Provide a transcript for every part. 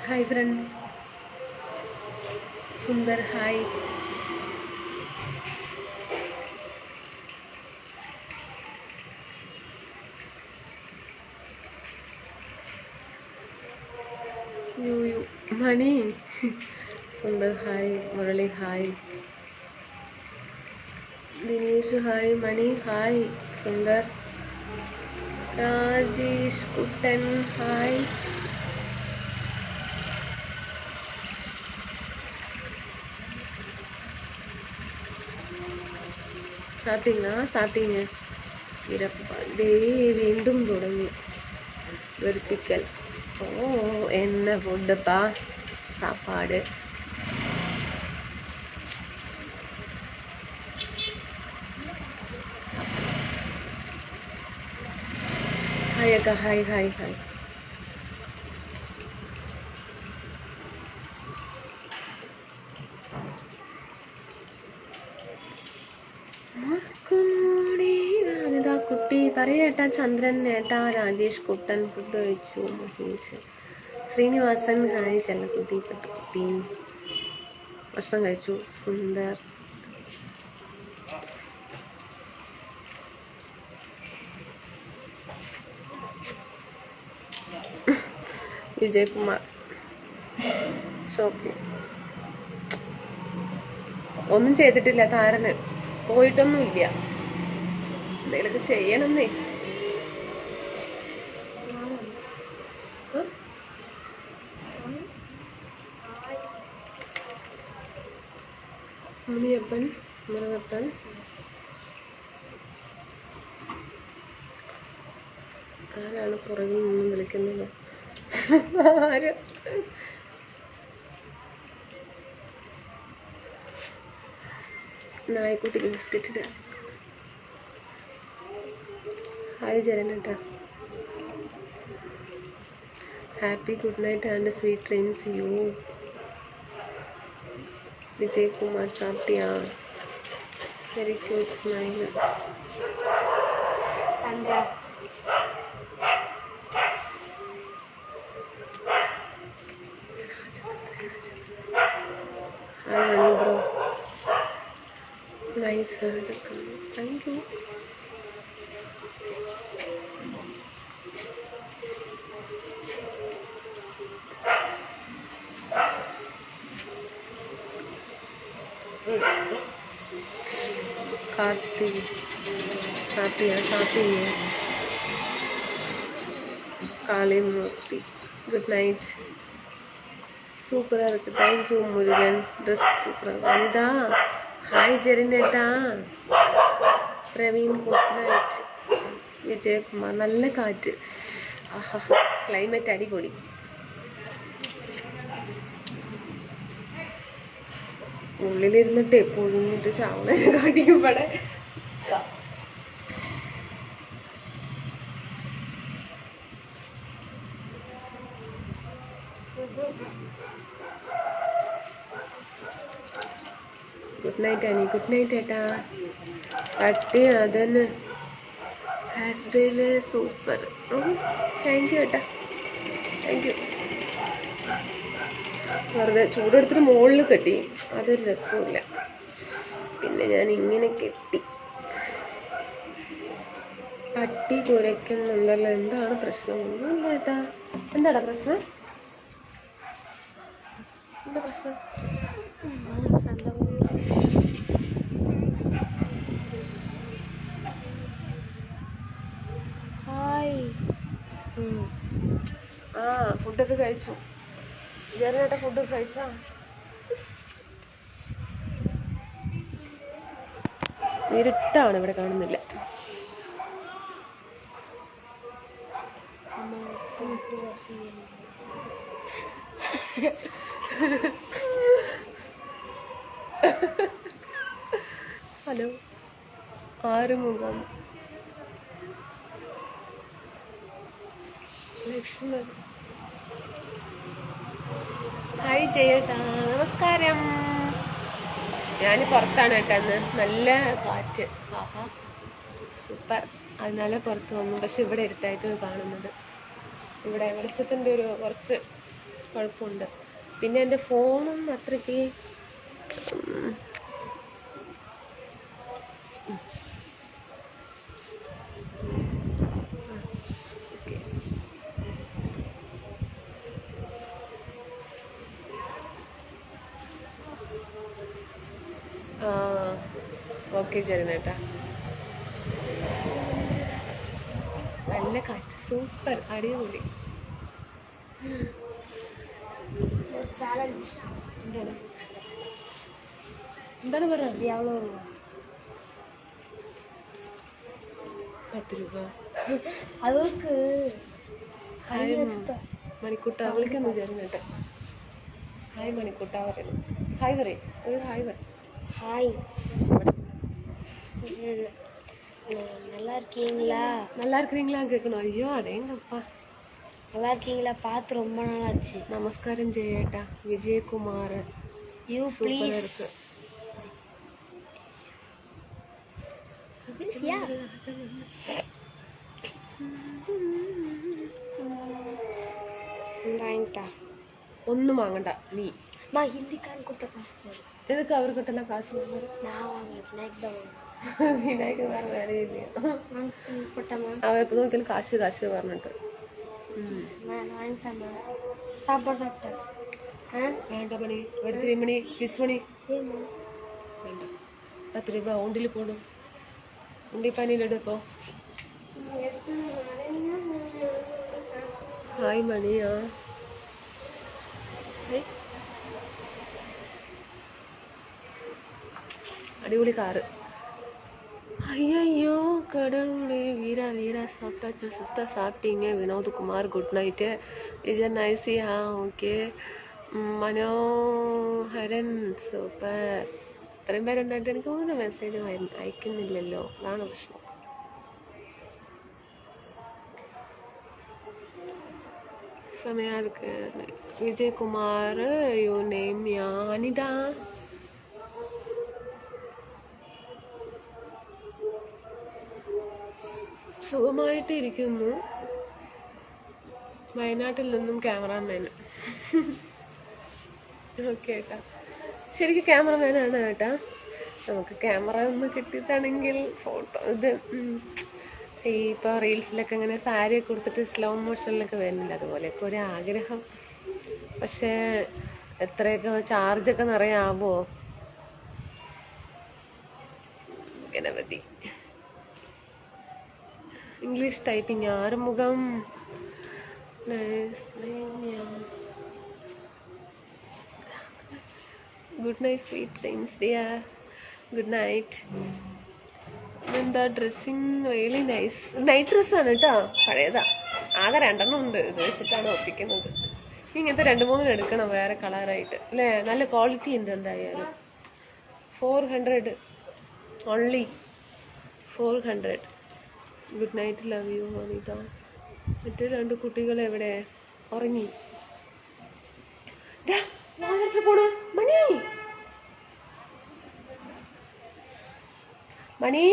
Hi friends, Sundar hi. യു Mani Sundar hi, Murali hi, Dinesh hi, Mani hi, Sundar, Rajesh Kuttan hi. Starting വീണ്ടും തുടങ്ങി വെറുപ്പിക്കൽ. ഓ என்ன ഫുഡ്പ്പാ, സാപ്പാട്. ഹായ് അക്ക, ഹായ് ഹായ് ഹായ്. കുട്ടി പറയേട്ടാ. ചന്ദ്രൻ ഏട്ടാ, രാജേഷ് കുട്ടൻ ഫുഡ് കഴിച്ചു, മഹേഷ്, ശ്രീനിവാസൻ ഹായ്, ചെല്ലക്കുട്ടി, പട്ടുകുട്ടി ഭക്ഷണം കഴിച്ചു, സുന്ദർ, വിജയകുമാർ, ഷോപ്പി. ഒന്നും ചെയ്തിട്ടില്ല, താരന് പോയിട്ടൊന്നുമില്ല. എന്തെങ്കിലുമൊക്കെ ചെയ്യണമെന്നേ. മുനിയപ്പൻ, മുരുകപ്പൻ, ആരാണ് പുറകിൽ നിന്നും വിളിക്കുന്നത്? ആര്? നായക്കുട്ടിക്ക് ബിസ്ക്കറ്റ്. ഹായ് ജരനേട്ടാ, happy good night and sweet dreams you. Vijayakumar സാപ്പിയാ, very cute smile. Sandhya hi honey bro, nice, thank you. Karthi சாப்பியா சாப்பிங்க. காலை மூர்த்தி குட் நைட். சூப்பராக இருக்குது, தேங்க்யூ முருகன். ட்ரெஸ் சூப்பராக. வனிதா ஹாய் ஜெரினேட்டா. Praveen good night. விஜயகுமார் நல்ல காற்று. ஆஹா, கிளைமேட் அடிപൊളി. ഉള്ളിലിരുന്നിട്ടേ പൊഴിഞ്ഞിട്ട് ചാവണ കാട്ടിക്കുമ്പടെ. Good night Ani, good night ഏട്ടാ. പട്ടി അതന്നെ hair style super. Thank you ഏട്ടാ, താങ്ക് യു. വെറുതെ ചൂടെടുത്തിട്ട് മുകളിൽ കെട്ടി, അതൊരു രസമില്ല. പിന്നെ ഞാൻ ഇങ്ങനെ കെട്ടി. പട്ടി കുരയ്ക്കുന്നുണ്ടല്ലോ, എന്താണ് പ്രശ്നം? ഒന്നുമില്ല ഏട്ടാ. എന്താടാ പ്രശ്നം? എന്താ പ്രശ്നം? ഹായ്. ആ ഫുഡൊക്കെ കഴിച്ചു. ജെറിനേട്ടാ ഫുഡ് കഴിച്ചാ? ഇരുട്ടാണ്, ഇവിടെ കാണുന്നില്ല. ഹലോ, ആറുമുഖം, ലക്ഷ്മൺ ഹായ് ജയേട്ടാ, നമസ്കാരം. ഞാൻ പുറത്താണ് കേട്ടോ ഇന്ന്, നല്ല കാറ്റ്. ആഹാ സൂപ്പർ. அதனால പുറത്ത് വന്നു. പക്ഷെ ഇവിടെ ഇരുട്ടായിട്ട് കാണുന്നത്. ഇവിടെ വെളിച്ചത്തിൻ്റെ കുറച്ച് കുഴപ്പമുണ്ട്. പിന്നെ എൻ്റെ ഫോണും അത്രയ്ക്ക് ഓക്കെ ജനേട്ടാ. നല്ല കാറ്റ്, സൂപ്പർ, അടിപൊളി. എന്താണ് പറയുക? 10 രൂപ. അവൾക്ക് മണിക്കൂട്ട വിളിക്കുന്നു ജനേട്ടാ. ഹായ് മണിക്കൂട്ട പറയുന്നു. ഹായ് പറയും, ഒരു ഹായ് പറ. ഹായ്, நல்லா இருக்கீங்களா? நல்லா இருக்கிறீங்களா கேட்கணும். ஐயோ அடேங்கப்பா. நல்லா இருக்கீங்களா? பார்த்து ரொம்ப நாள் ஆச்சு. நமஸ்காரம் ஜெயேட்டா. விஜயகுமார் யூ ப்ளீஸ் இருக்கு. யா ഒന്നും വാങ്ങണ്ട നീ. ഹിന്ദിക്കാരൻ കൊടുത്ത കാശ് എതൊക്കെ അവർക്കിട്ടെല്ലാം കാശ് വിനായക വേറെ വേലയില്ല. അവർക്ക് നോക്കിയാലും കാശ് കാശ് പറഞ്ഞിട്ട് വേണ്ട മണി, എടുത്ത് മണി, 6 മണി വേണ്ട. 10 രൂപ ഉണ്ടിൽ പോടും. ഉണ്ടി പനിയിലിടുപ്പോ. ഹായ് മണിയാ. அடிப்பொலி காரு. ஐயோ கடவுளே. வீரா வீரா சாப்பிட்டாச்சு. சிஸ்டர் சாப்பிட்டீங்க. Vinodkumar good night. விஜய் நைசி. ഓക്കെ. മനോഹരൻ സൂപ്പർ. ഇത്രയും പേരുണ്ടായിട്ട് എനിക്ക് 3 മെസ്സേജ് അയക്കുന്നില്ലല്ലോ, അതാണ് പ്രശ്നം. സമയർക്ക് വിജയകുമാർ യു നെയിം യാനിത. സുഖമായിട്ട് ഇരിക്കുന്നു. വയനാട്ടിൽ നിന്നും ക്യാമറാമാൻ. ഓക്കെ ഏട്ടാ, ശരിക്കും ക്യാമറമാനാണ് ഏട്ടാ. നമുക്ക് ക്യാമറ ഒന്ന് കിട്ടിയിട്ടാണെങ്കിൽ ഫോട്ടോ ഇത് ഈ ഇപ്പോൾ റീൽസിലൊക്കെ ഇങ്ങനെ സാരി കൊടുത്തിട്ട് സ്ലോ മോഷനിലൊക്കെ വരുന്നുണ്ട്, അതുപോലെയൊക്കെ ഒരു ആഗ്രഹം. പക്ഷേ എത്രയൊക്കെ ചാർജൊക്കെ നിറയാവോ? Ganapathi. English typing. Arumugam. Good night sweet dreams dear. Good night. എന്താ ഡ്രസ്സിങ് റിയലി നൈസ്. നൈറ്റ് ഡ്രസ്സാണ് കേട്ടോ, പഴയതാ. ആകെ 2 ഉണ്ട്. ഇത് വെച്ചിട്ടാണ് ഒപ്പിക്കുന്നത്. ഇങ്ങനത്തെ 2-3 എടുക്കണം വേറെ കളറായിട്ട് അല്ലേ. നല്ല ക്വാളിറ്റി ഉണ്ട് എന്തായാലും. 400 only. 400. Good night, love you Anitha. മറ്റേ 2 കുട്ടികൾ എവിടെ? ഉറങ്ങി. പോണു മണി. മണി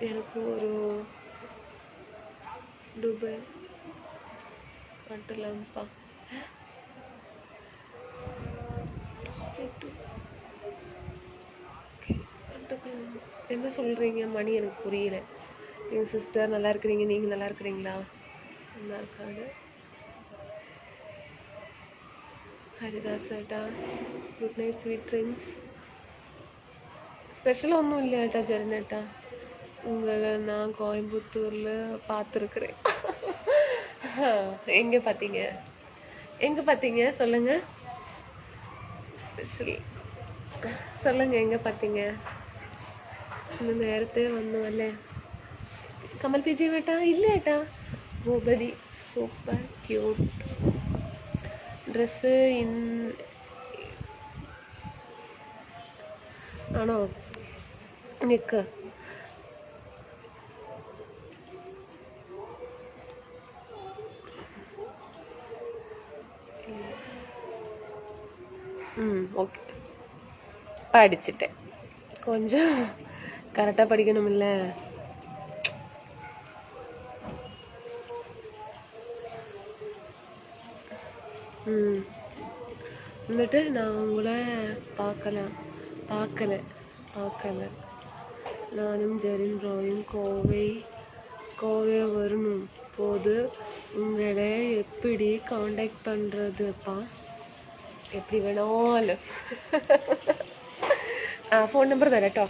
எனக்கு ஒரு துபாய் கட்டலாம்ப்பா. என்ன சொல்கிறீங்க மணி? எனக்கு புரியல. எங்கள் சிஸ்டர் நல்லா இருக்கிறீங்க, நீங்கள் நல்லா இருக்கிறீங்களா? நல்லா இருக்காங்க. ഹരിദാസ് ഏട്ടാ good night sweet dreams. Special ஒன்றும் இல்லை ஏட்டா ஜெரனேட்டா. உங்களை நான் கோயம்புத்தூரில் பார்த்துருக்குறேன். எங்கே பார்த்தீங்க? எங்கே பார்த்தீங்க சொல்லுங்கள். സ്പെഷ്യൽ சொல்லுங்கள், എங்கே பார்த்தீங்க? ഇന്ന് നേരത്തെ വന്നു അല്ലേ? കമൽ പി ജി ഏട്ടാ? ഇല്ല ഏട്ടാ. ഭൂപതി സൂപ്പർ ക്യൂട്ട് ഡ്രസ്സ് ആണോ? നിക്ക്. ஓகே, படிச்சுட்டேன். கொஞ்சம் கரெக்டாக படிக்கணுமில்ல. എന്നിட்டு நான் உங்களை பார்க்கல நானும் ஜெரின் ப்ரோயும் கோவை வரும் போது உங்களை எப்படி காண்டாக்ட் பண்ணுறதுப்பா? எப்படி வேணாலும் ഫോൺ നമ്പർ തരാം കേട്ടോ.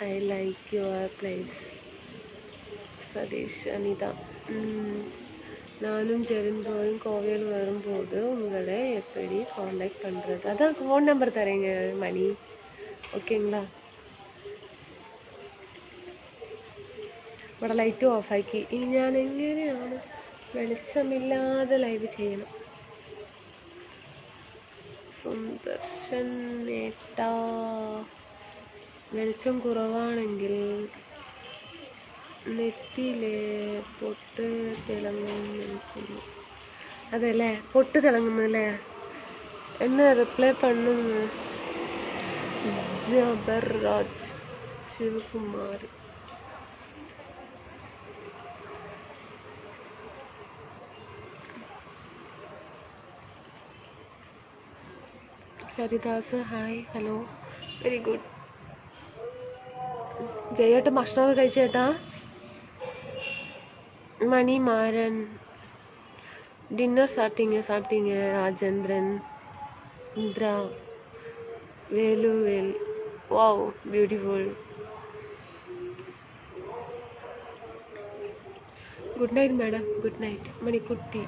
I like your place. Satheesh Anitha. நானும் ஜெரின் ப்ரோயும் கோவையில் வரும்போது உங்களை எப்படி காண்டாக்ட் பண்ணுறது? அதான் ஃபோன் நம்பர் தரேங்க மணி. ഓക്കെங்களா? ഇവിടെ ലൈറ്റ് ഓഫാക്കി. ഇനി ഞാൻ എങ്ങനെയാണ് വെളിച്ചമില്ലാതെ ലൈവ് ചെയ്യണം? സുന്ദർശൻ ഏട്ടാ, വെളിച്ചം കുറവാണെങ്കിൽ നെറ്റിയിലെ പൊട്ട് തിളങ്ങുന്നു. അതല്ലേ പൊട്ട് തിളങ്ങുന്നല്ലേ? എന്നെ റിപ്ലൈ പണ്ണുന്നു ജബർരാജ് Sivakumar. Haridas hi hello very good. ജയേട്ടൻ ഭക്ഷണമൊക്കെ കഴിച്ചേട്ടാ? മണിമാരൻ ഡിന്നർ സാപ്പിട്ടീങ്ക രാജേന്ദ്രൻ ഇന്ദ്ര വേലുവേൽ. Wow beautiful. Good night madam. Good night மணிக்குட்டி.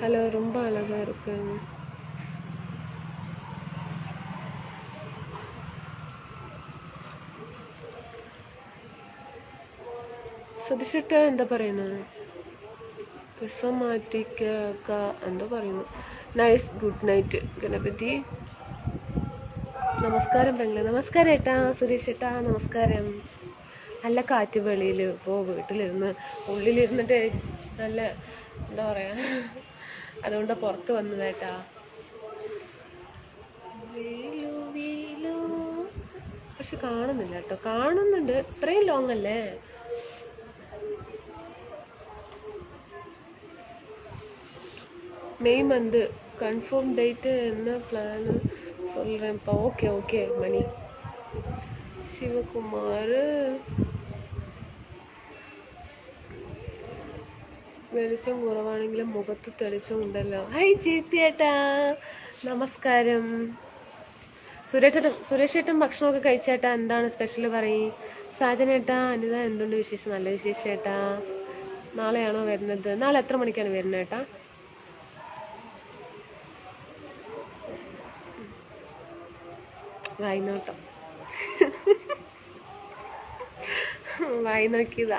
ஹலோ, ரொம்ப அழகாக இருக்கு. സതീഷേട്ട എന്താ പറയുന്നത്? വിസം മാറ്റിക്ക എന്താ പറയുന്നു? നൈസ്. Good night Ganapathi. നമസ്കാരം പെങ്ങളെ. നമസ്കാരം ഏട്ടാ. സുരേഷ് ഏട്ടാ നമസ്കാരം. നല്ല കാറ്റ് വെളിയിൽ. ഇപ്പോൾ വീട്ടിലിരുന്ന് ഉള്ളിലിരുന്നിട്ട് നല്ല എന്താ പറയാ, അതുകൊണ്ട് പുറത്ത് വന്നതേട്ടാ. പക്ഷെ കാണുന്നില്ല കേട്ടോ. കാണുന്നുണ്ട്. ഇത്രയും ലോങ് അല്ലേ? மெய் மந்த் கன்ஃபார்ம் டேட்டு என்ன பிளான் சொல்கிறேன்ப்பா. ஓகே மணி. ശിവകുമാർ വെളിച്ചം കുറവാണെങ്കിലും മുഖത്ത് തെളിച്ചം ഉണ്ടല്ലോ. ഹായ് ജെപി ഏട്ടാ നമസ്കാരം. സുരേഷേട്ടൻ ഭക്ഷണമൊക്കെ കഴിച്ചേട്ടാ? എന്താണ് സ്പെഷ്യൽ പറയും? സാജനേട്ടാ അനിത എന്തുണ്ട് വിശേഷം? നല്ല വിശേഷം ഏട്ടാ. നാളെയാണോ വരുന്നത്? നാളെ എത്ര മണിക്കാണ് വരുന്നത് ഏട്ടാ? വായിനോട്ടം വായി നോക്കിയതാ.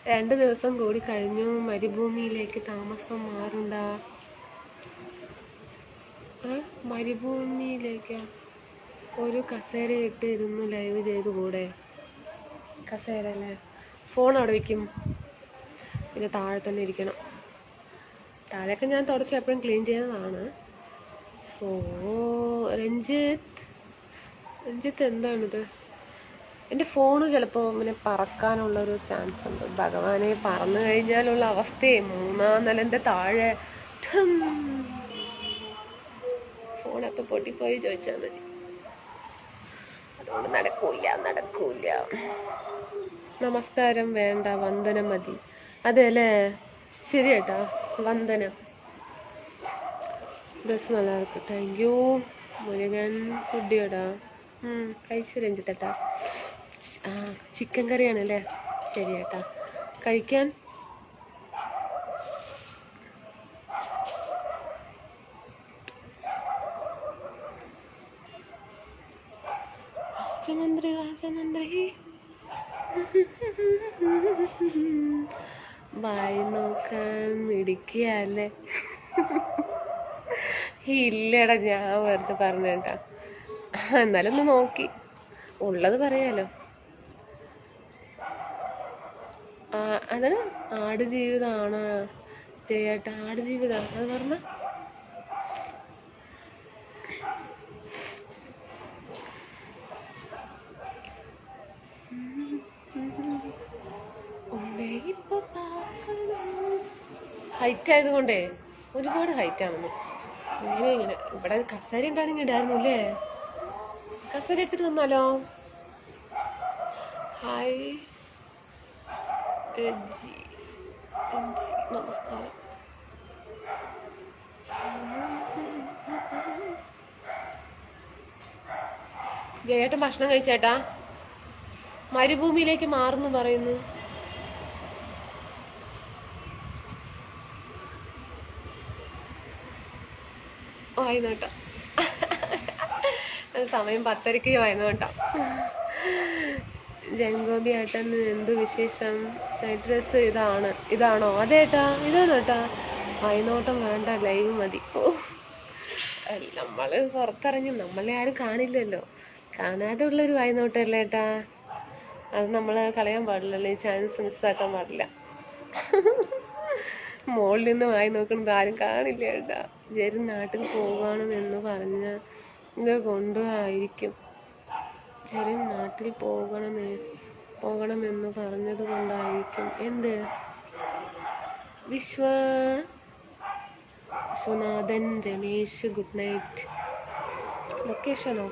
2 ദിവസം കൂടി കഴിഞ്ഞു. മരുഭൂമിയിലേക്ക് താമസം മാറുണ്ടാ? മരുഭൂമിയിലേക്ക് ഒരു കസേര ഇട്ട് ഇരുന്ന് ലൈവ് ചെയ്ത് കൂടെ? കസേര അല്ലേ? ഫോൺ അവിടെ വയ്ക്കും. പിന്നെ താഴെ തന്നെ ഇരിക്കണം. താഴെയൊക്കെ ഞാൻ തുടച്ച് എപ്പോഴും ക്ലീൻ ചെയ്യുന്നതാണ്. സോ രഞ്ജിത്ത് എന്താണിത്? എൻ്റെ ഫോണ് ചിലപ്പോൾ ഇങ്ങനെ പറക്കാനുള്ളൊരു ചാൻസ് ഉണ്ട്. ഭഗവാനെ, പറന്നു കഴിഞ്ഞാലുള്ള അവസ്ഥയെ 3-ാം നിലൻ്റെ താഴെ ഫോണൊക്കെ പൊട്ടിപ്പോയി ചോദിച്ചാൽ മതി. അതുകൊണ്ട് നടക്കൂല. നമസ്കാരം വേണ്ട, വന്ദനം മതി. അതെ അല്ലേ? ശരി കേട്ടാ, വന്ദനം. ഡ്രസ് നല്ല ഇருக்கு. Thank you Murugan. ഫുഡിയോടാ കഴിച്ചു രഞ്ജിത്തേട്ടാ. ചിക്കൻ കറിയാണല്ലേ? ശരി ഏട്ടാ. കഴിക്കാൻ രാജമന്ത്രി വായി നോക്കാൻ മിടിക്കുകയല്ലേ? ഇല്ലടാ, ഞാൻ വെറുതെ പറഞ്ഞേട്ടാ. എന്നാലും ഒന്ന് നോക്കി ഉള്ളത് പറയാലോ. അത് ആടുജീവിതമാണ് ചേട്ടാ. ആടുജീവിതം അത് പറഞ്ഞ ഹൈറ്റ് ആയതുകൊണ്ടേ ഒരുപാട് ഹൈറ്റാണെന്ന്. ഇങ്ങനെ ഇവിടെ കസേര ഉണ്ടാണെങ്കിൽ ഇടായിരുന്നു അല്ലേ? കസേര എടുത്തിട്ട് വന്നാലോ? ഹായ് ജി നമസ്കാരം. ജയേട്ടൻ ഭക്ഷണം കഴിച്ചേട്ടാ? മരുഭൂമിയിലേക്ക് മാറുന്നു പറയുന്നു. വായനോട്ടം. സമയം 10:30 വായനോട്ടം. ജൻഗോബി ഏട്ടൻ എന്ത് വിശേഷം? നൈറ്റ് ഡ്രസ് ഇതാണോ? അതേട്ടാ, ഇതാണ് കേട്ടാ. വായനോട്ടം വേണ്ട, ലൈവ് മതി. നമ്മള് പുറത്തിറങ്ങി നമ്മളെ ആരും കാണില്ലല്ലോ. കാണാതെ ഉള്ളൊരു വായനോട്ടല്ലേ ഏട്ടാ? അത് നമ്മൾ കളയാൻ പാടില്ലല്ലോ, ഈ ചാൻസ് മിസ്സാക്കാൻ പാടില്ല. മോളിൽ നിന്ന് വായി നോക്കുന്നത് ആരും കാണില്ല ഏട്ടാ. ജെറി നാട്ടിൽ പോകണമെന്ന് പറഞ്ഞ ഇത് കൊണ്ടായിരിക്കും. ജെറി നാട്ടിൽ പോകണമെന്ന് പറഞ്ഞത് കൊണ്ടായിരിക്കും. എന്ത് വിശ്വനാഥൻ രമേശ് ഗുഡ് നൈറ്റ്. ലൊക്കേഷനോ?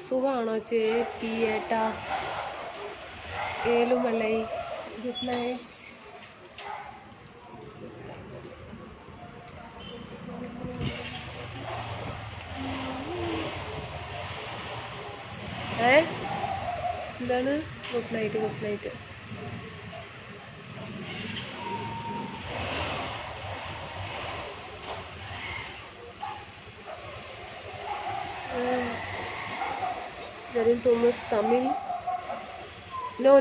സുഖമാണോ ചേപ്പി ഏട്ടാ? Ezhumalai good night. എന്താണ്? Good night. Jerin Thomas Tamil? No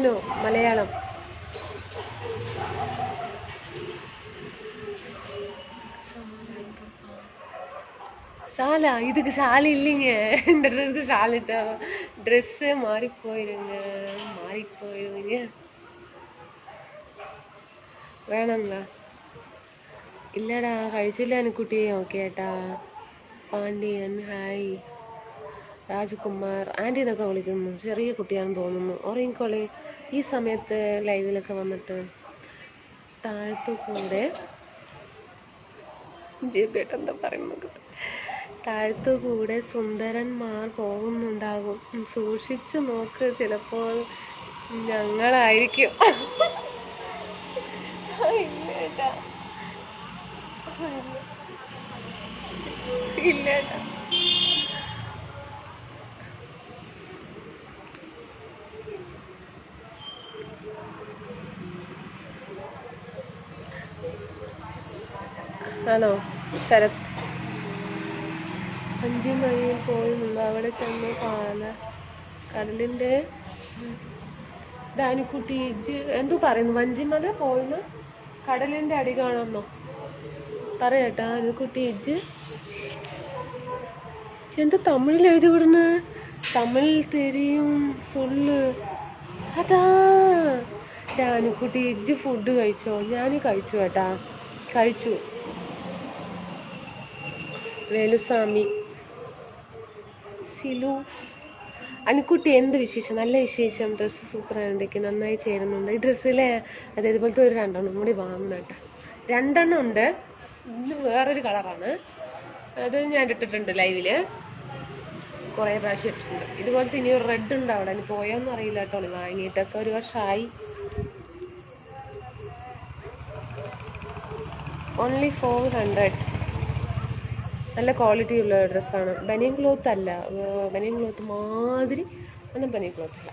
Malayalam. Shawl இதுக்கு ஷால் இல்லைங்க. இந்த ட்ரெஸ்க்கு ஷால் இட்டா ட்ரெஸ்ஸே மாறி போயிருங்க. വേണമെന്നാ? ഇല്ലടാ, കഴിച്ചില്ല അനുക്കുട്ടി. ഓക്കെ ഏട്ടാ. പാണ്ഡ്യൻ ഹായ്. രാജ്കുമാർ ആൻറ്റി എന്നൊക്കെ വിളിക്കുന്നു. ചെറിയ കുട്ടിയാണെന്ന് തോന്നുന്നു. ഉറങ്ങിക്കോളെ. ഈ സമയത്ത് ലൈവിലൊക്കെ വന്നിട്ട് താഴത്തുകൂടെ എന്താ പറയുന്നത്, താഴത്തുകൂടെ സുന്ദരന്മാർ പോകുന്നുണ്ടാകും. സൂക്ഷിച്ചു നോക്ക്, ചിലപ്പോൾ ഞങ്ങളായിരിക്കും. ഇല്ലേട്ടാ. ആണോ? ശരത് 5 മണിയിൽ പോയിരുന്നു. അവിടെ ചെന്ന് കടലിൻ്റെ ഡാനിക്കുട്ടി എന്തോ പറയുന്നു. വഞ്ചിമല പോയിന്ന് കടലിൻ്റെ അടി കാണാമെന്നോ പറയട്ടാ അനുക്കുട്ടി. എന്താ തമിഴിൽ എഴുതി വിടുന്നു? തമിഴ് തെരിയും സൊല്ലു. അതാ ഡാനിക്കുട്ടി ഫുഡ് കഴിച്ചോ? ഞാൻ കഴിച്ചു കേട്ടാ, കഴിച്ചു. വേലുസ്വാമി സിലു. അനുക്കുട്ടി എന്ത് വിശേഷം? നല്ല വിശേഷം. ഡ്രസ്സ് സൂപ്പറാണ്, നന്നായി ചേരുന്നുണ്ട്. ഈ ഡ്രസ്സിലെ അതേപോലത്തെ ഒരു 2 കൂടി വാങ്ങണം കേട്ടോ. 2 ഉണ്ട്. ഇത് വേറൊരു കളറാണ്. അത് ഞാൻ ഇട്ടിട്ടുണ്ട് ലൈവില്, കുറേ പ്രാവശ്യം ഇട്ടിട്ടുണ്ട്. ഇതുപോലത്തെ ഇനി ഒരു റെഡ് ഉണ്ട് അവിടെ. ഇനി പോയോന്നും അറിയില്ല കേട്ടോ. വാങ്ങിയിട്ടൊക്കെ 1 വർഷമായി. ഓൺലി 400. നല്ല ക്വാളിറ്റി ഉള്ള ഡ്രസ്സാണ്. ബനിയൻ ക്ലോത്ത് അല്ല, ബനിയൻ ക്ലോത്ത് മാതിരി ഒന്നും ബനിയൻ ക്ലോത്ത് അല്ല.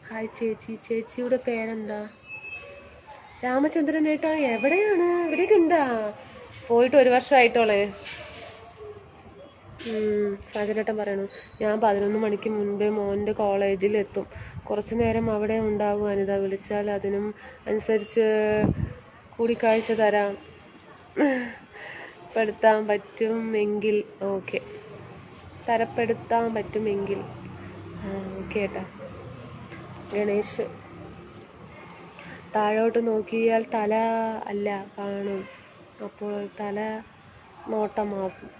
ഹായ് ചേച്ചിയുടെ പേരെന്താ? രാമചന്ദ്രൻ ഏട്ടാ. എവിടെയാണ്? ഇവിടേക്ക് ഉണ്ടാ? പോയിട്ട് 1 വർഷമായിട്ടോളേ. സാജനേട്ടൻ പറയണു, ഞാൻ 11 മണിക്ക് മുൻപേ മോൻ്റെ കോളേജിലെത്തും. കുറച്ചു നേരം അവിടെ ഉണ്ടാകും അനിത. വിളിച്ചാൽ അതിനും അനുസരിച്ച് കൂടിക്കാഴ്ച തരാം. പെടുത്താൻ പറ്റുമെങ്കിൽ ഓക്കെ. തരപ്പെടുത്താൻ പറ്റുമെങ്കിൽ ഓക്കെ ഏട്ടാ. ഗണേഷ് താഴോട്ട് നോക്കിയാൽ തല അല്ല കാണും, അപ്പോൾ തല നോട്ടമാകും.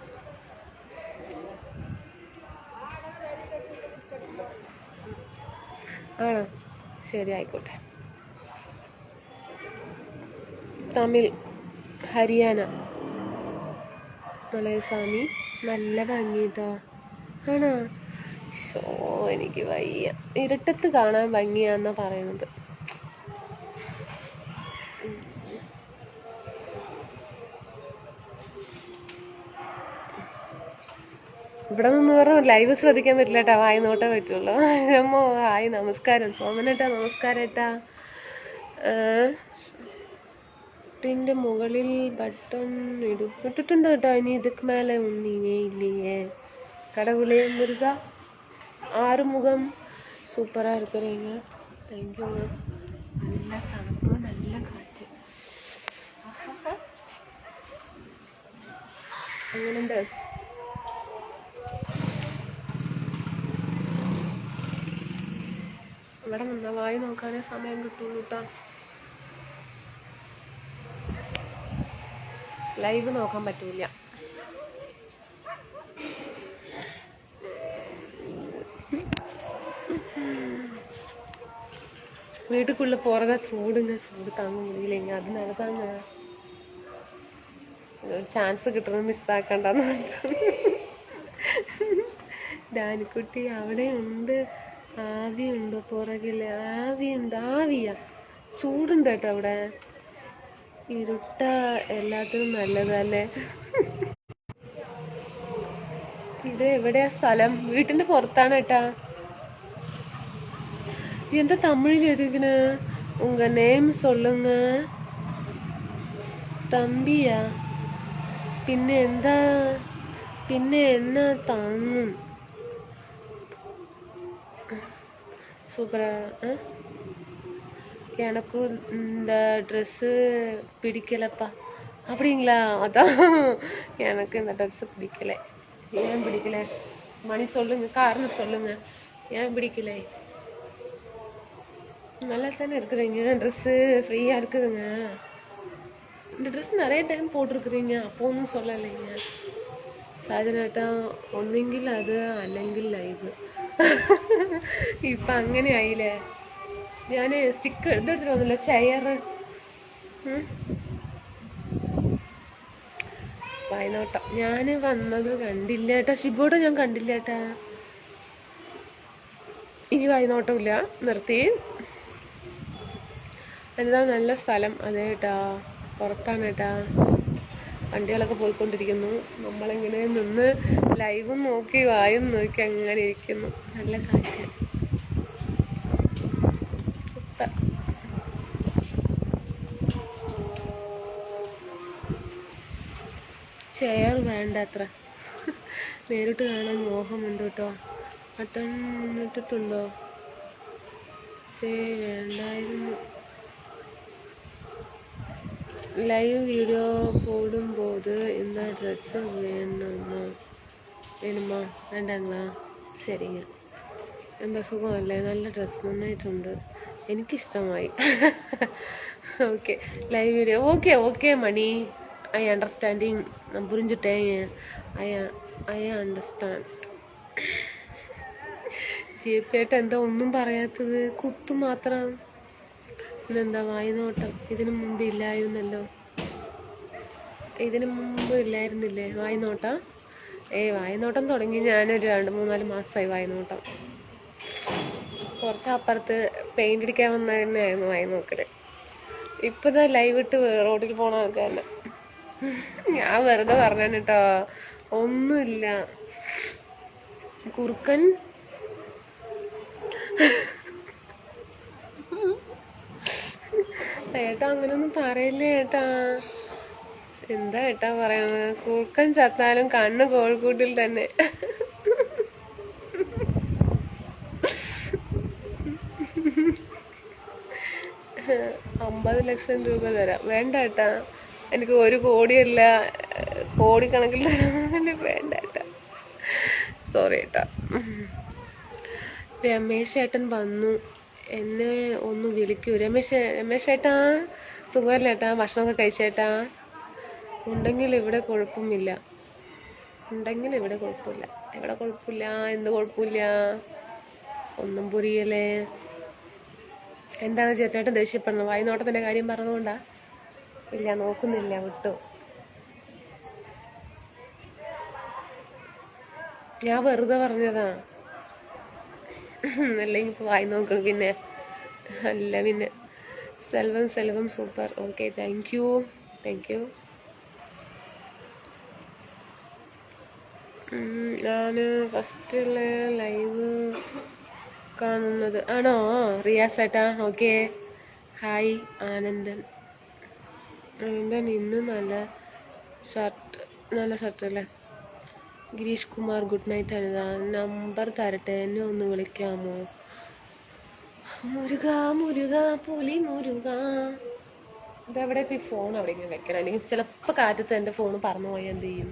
ആണോ? ശരി, ആയിക്കോട്ടെ. തമിഴ് ഹരിയാന. മലയസ്വാമി നല്ല ഭംഗിട്ടോ. ആണോ? ഷോ എനിക്ക് വയ്യ. ഇരുട്ടത്ത് കാണാൻ ഭംഗിയാന്നാ പറയുന്നത്. ഇവിടെ നിന്ന് പറഞ്ഞാൽ ലൈവ് ശ്രദ്ധിക്കാൻ പറ്റില്ല കേട്ടാ, വായി നോട്ടേ പറ്റുള്ളൂ. അമ്മോ ഹായ് നമസ്കാരം സോമനേട്ടാ, നമസ്കാരം ഏട്ടാ. ിന്റെ മുകളിൽ ബട്ടൺ ഇട്ടിട്ടുണ്ട് കേട്ടോ. ഇനി ഇതൊക്കെ മേലെ ഒന്നിനേ ഇല്ലേ. കടവുളേ മുരുക ആറുമുഖം സൂപ്പറാ இருக்கிறீங்க. Thank you. നല്ല തണുപ്പ്, നല്ല കാറ്റ്. അങ്ങനെയുണ്ട്. ഇവിടെ നന്നായി നോക്കാനേ സമയം കിട്ടുള്ളൂ കേട്ടോ. ലൈവ് നോക്കാൻ പറ്റൂല. വീട്ടുക്കുള്ള പോറക ചൂടുങ്ങ ചൂട് താങ്ങ മുടിയില്ലെങ്കിൽ അത് നടത്താങ്ങ ചാൻസ് കിട്ടുന്നത് മിസ്സാക്കണ്ടെന്ന് പറഞ്ഞു. ഡാനിക്കുട്ടി അവിടെ ഉണ്ട്. ആവിയുണ്ടോ പുറകില്? ആവിയുണ്ട്. ആവിയാ? ചൂടുണ്ട് കേട്ടോ അവിടെ. ഇരുട്ട എല്ലാത്തിനും നല്ലതല്ലേ. ഇത് എവിടെയാ സ്ഥലം? വീട്ടിന്റെ പുറത്താണ് കേട്ടാ. എന്താ തമിഴിൽ എഴുതിക്കണ്? ഉങ്ക நேம் சொல்லுங்க തമ്പിയാ. പിന്നെ എന്താ? പിന്നെ എന്നാ താങ്ങും? சூப்பரா. எனக்கு இந்த ட்ரெஸ்ஸு பிடிக்கலப்பா. அப்படிங்களா? அதான் எனக்கு இந்த ட்ரெஸ்ஸு பிடிக்கல. ஏன் பிடிக்கல? மணி சொல்லுங்க, காரணம் சொல்லுங்க, ஏன் பிடிக்கல? நல்லா தானே இருக்குதுங்க ட்ரெஸ்ஸு, ஃப்ரீயாக இருக்குதுங்க. இந்த ட்ரெஸ் நிறைய டைம் போட்டிருக்குறீங்க, அப்போ ஒன்றும் சொல்லலைங்க. സാധനമായിട്ടാ ഒന്നെങ്കിൽ അത് അല്ലെങ്കിൽ ലൈവ്. ഇപ്പം അങ്ങനെ ആയില്ലേ. ഞാൻ സ്റ്റിക്ക് എടുത്തിട്ട് വന്നില്ല. ചെയർ വയനാട്ടം ഞാൻ വന്നത് കണ്ടില്ല ഏട്ടാ. ഷിബോടെ ഞാൻ കണ്ടില്ല ഏട്ടാ. ഇനി വയനാട്ടമില്ല, നിർത്തി. എന്താ നല്ല സ്ഥലം. അതെ ഏട്ടാ, പുറത്താണ് ഏട്ടാ. വണ്ടികളൊക്കെ പോയിക്കൊണ്ടിരിക്കുന്നു. നമ്മളിങ്ങനെ നിന്ന് ലൈവും നോക്കി വായും നോക്കി അങ്ങനെ ഇരിക്കുന്നു. നല്ല കാറ്റ്. ചെയർ വേണ്ട അത്ര. നേരിട്ട് കാണാൻ മോഹമുണ്ട് കേട്ടോ. ബട്ടൺ ഇട്ടിട്ടുണ്ടോ? വേണ്ടായിരുന്നു. ലൈവ് വീഡിയോ போடும்போது இந்த ட்ரெஸ்ஸு വേണുമാ? വേണ്ടാങ്ങളാ? ശരിங்க. എന്താ സുഖമല്ലേ? നല്ല ഡ്രസ്സ് നന്നായിട്ടുണ്ട്, എനിക്കിഷ്ടമായി. Okay live video okay okay Mani. I understanding. ഞാൻ പുരിஞ்சுட்டேன். I understand. ജിപേട്ട എന്താ ഒന്നും പറയാത്തത്? കുത്തു മാത്രം. ഇതെന്താ വായ്നോട്ടം? ഇതിനു മുമ്പ് ഇല്ലായിരുന്നല്ലോ. ഇതിനു മുമ്പ് ഇല്ലായിരുന്നില്ലേ വായ്നോട്ടം? വായ്നോട്ടം തുടങ്ങി ഞാനൊരു 2-3-4 മാസമായി വായ്നോട്ടം. കുറച്ച് അപ്പുറത്ത് പെയിന്റ് അടിക്കാൻ വന്ന തന്നെയായിരുന്നു വായ്നോക്കല്. ഇപ്പൊ ഇതാ ലൈവ് ഇട്ട് റോഡിൽ പോണ ആൾക്കാരല്ല. ഞാൻ വെറുതെ പറഞ്ഞു കേട്ടോ, ഒന്നുമില്ല. കുറുക്കൻ ഏട്ടാ അങ്ങനൊന്നും പറയില്ലേ ഏട്ടാ. എന്താ ഏട്ടാ പറയുന്നത്? കുറുക്കൻ ചത്താലും കണ്ണ് കോഴിക്കൂട്ടിൽ തന്നെ. 50 ലക്ഷം രൂപ തരാം. വേണ്ട ഏട്ടാ, എനിക്ക് 1 കോടിയല്ല കോടിക്കണക്കിൽ തരാൻ വേണ്ട ഏട്ടാ. സോറി ഏട്ടാ. രമേശ് ഏട്ടൻ വന്നു, എന്നെ ഒന്ന് വിളിക്കൂ. രമേശ് ഏട്ടാ സുഖമല്ലേ ഏട്ടാ? ഭക്ഷണമൊക്കെ കഴിച്ചേട്ടാ? ഉണ്ടെങ്കിൽ ഇവിടെ കുഴപ്പമില്ല. ഇവിടെ കുഴപ്പമില്ല. എന്ത് കുഴപ്പമില്ല? ഒന്നും പുരിയല്ലേ? എന്താണ് ചേട്ടേട്ടൻ ദേഷ്യപ്പെടുന്നത്? വായ്നോട്ടത്തിന്റെ കാര്യം പറഞ്ഞുകൊണ്ടാ? ഇല്ല, നോക്കുന്നില്ല, വിട്ടു. ഞാൻ വെറുതെ പറഞ്ഞതാ, അല്ലെങ്കിൽ ഇപ്പോൾ വായി നോക്കണം പിന്നെ. അല്ല പിന്നെ. Selvam super. Okay, thank you. ഞാൻ ഫസ്റ്റുള്ള ലൈവ് കാണുന്നത് ആണോ? റിയാസ് ഏട്ടാ, ഓക്കെ. ഹായ് ആനന്ദൻ. ഇന്ന് നല്ല ഷർട്ട് അല്ലേ? Girish Kumar, good night Anitha. Number തരട്ടെ, എന്നെ ഒന്ന് വിളിക്കാമോ? മുരുക പുലി മുരുക. ഇതെവിടെ ഈ ഫോൺ അവിടെ ഇങ്ങനെ വെക്കണം, അല്ലെങ്കിൽ ചിലപ്പോൾ കാറ്റത്ത് എൻ്റെ ഫോൺ പറന്നു പോയാൽ എന്ത് ചെയ്യും?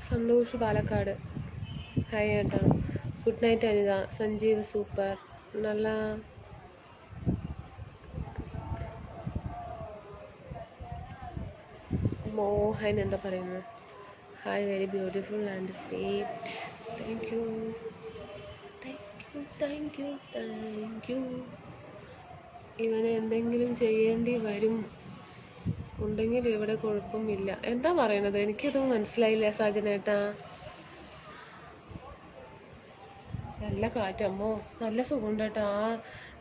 സന്തോഷ് പാലക്കാട്, ഹായ് ഏട്ടാ. Good night Anitha. Sanjeev super. നല്ല മോഹൻ എന്താ പറയുന്നത്? Hi, very beautiful and sweet. Thank you. ഇവനെ എന്തെങ്കിലും ചെയ്യേണ്ടി വരും ഉണ്ടെങ്കിൽ ഇവിടെ കുഴപ്പമില്ല. എന്താ പറയണത്? എനിക്കത് മനസ്സിലായില്ല സാജനേട്ടാ. നല്ല കാറ്റമ്മോ, നല്ല സുഖമുണ്ട് കേട്ടോ. ആ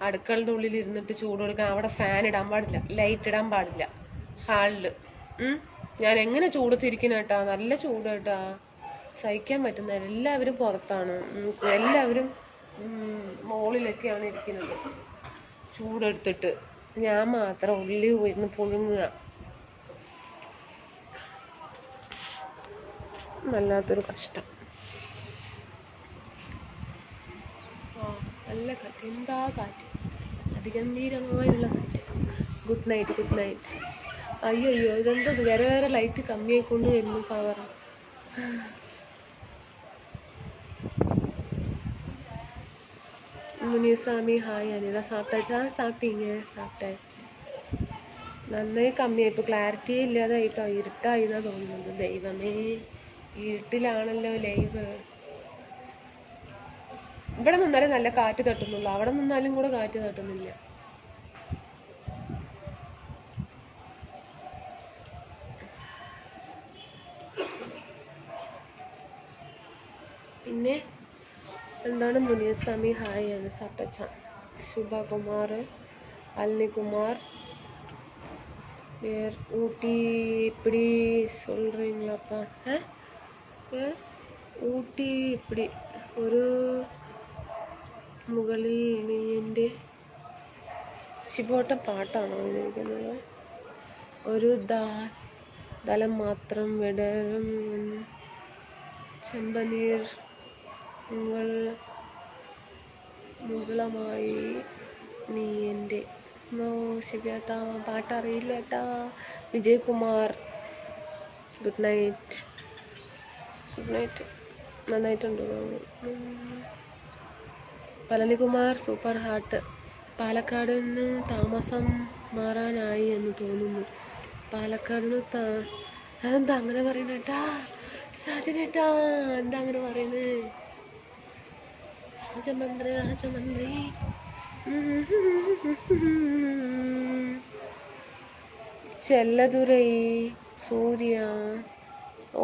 അടുക്കളുടെ ഉള്ളിൽ ഇരുന്നിട്ട് ചൂട് കൊടുക്കാൻ. അവിടെ ഫാൻ ഇടാൻ പാടില്ല, ലൈറ്റ് ഇടാൻ പാടില്ല ഹാളില്. ഞാൻ എങ്ങനെ ചൂടത്തിരിക്കുന്ന കേട്ടാ, നല്ല ചൂട് കേട്ടാ, സഹിക്കാൻ പറ്റുന്ന. എല്ലാവരും പുറത്താണ്, എല്ലാവരും മോളിലൊക്കെയാണ് ഇരിക്കുന്നത് ചൂടെടുത്തിട്ട്. ഞാൻ മാത്രം ഉള്ളിൽ ഇരുന്ന് പുഴുങ്ങുക. വല്ലാത്തൊരു കഷ്ടം. നല്ല കാറ്റ്, എന്താ കാറ്റ്, അതിഗംഭീരമായുള്ള കാറ്റ്. Good night. അയ്യോ ഇതെന്തത്, വേറെ ലൈറ്റ് കമ്മിയായിക്കൊണ്ട് വരുന്നു പവർ. മുനിസ്വാമി, ഹായ് അനിത. സാപ്പിട്ടേ നന്നായി കമ്മിയായി. ഇപ്പോൾ ക്ലാരിറ്റിയേ ഇല്ലാതായിട്ടോ, ഇരുട്ടായിന്നാ തോന്നുന്നത്. ദൈവമേ, ഇരുട്ടിലാണല്ലോ ലൈവ്. ഇവിടെ നിന്നാലും നല്ല കാറ്റ് തട്ടുന്നുള്ളൂ, അവിടെ നിന്നാലും കൂടെ കാറ്റ് തട്ടുന്നില്ല. പിന്നെ എന്താണ്? മുനിയസ്വാമി ഹായ് ആണ്. സട്ടച്ച ശുഭകുമാർ, അൽനികുമാർ. ஊட்டி இப்படி சொல்கிறீங்களாப்பா? ഊട്ടി இப்படி ഒരു മുകളിൽ നീ എൻ്റെ ശിവോട്ട പാട്ടാണോ എഴുതിയിരിക്കുന്നത്? ഒരു ദലം മാത്രം വിടരും ചെമ്പനീർ മുകളമായി നീ എൻ്റെ. ശിവേട്ടാ, പാട്ടറിയില്ല ഏട്ടാ. Vijayakumar, good night. നന്നായിട്ടുണ്ട്. പളനികുമാർ, സൂപ്പർ ഹാർട്ട്. പാലക്കാട് നിന്ന് താമസം മാറാനായി എന്ന് തോന്നുന്നു. പാലക്കാടിന് അതെന്താ അങ്ങനെ പറയുന്നേട്ടാ? സാജനേട്ടാ, എന്താ അങ്ങനെ പറയുന്നത്? രാജമന്ത്രി. ചെല്ലതുരൈ, സൂര്യ,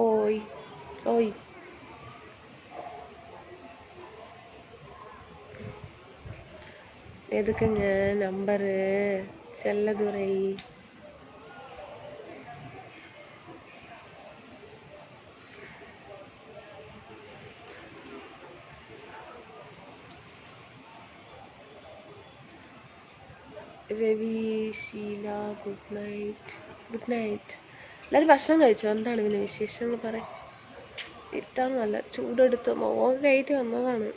ഓയ്. எதுக்குங்க number? Chelladurai. Ravi, Sheela, good night. എല്ലാവരും ഭക്ഷണം കഴിച്ചോ? എന്താണ് പിന്നെ വിശേഷങ്ങൾ പറയാം? ഇരുട്ടാണ്, നല്ല ചൂടെടുത്ത് മോഹം കയറ്റി വന്നതാണ്.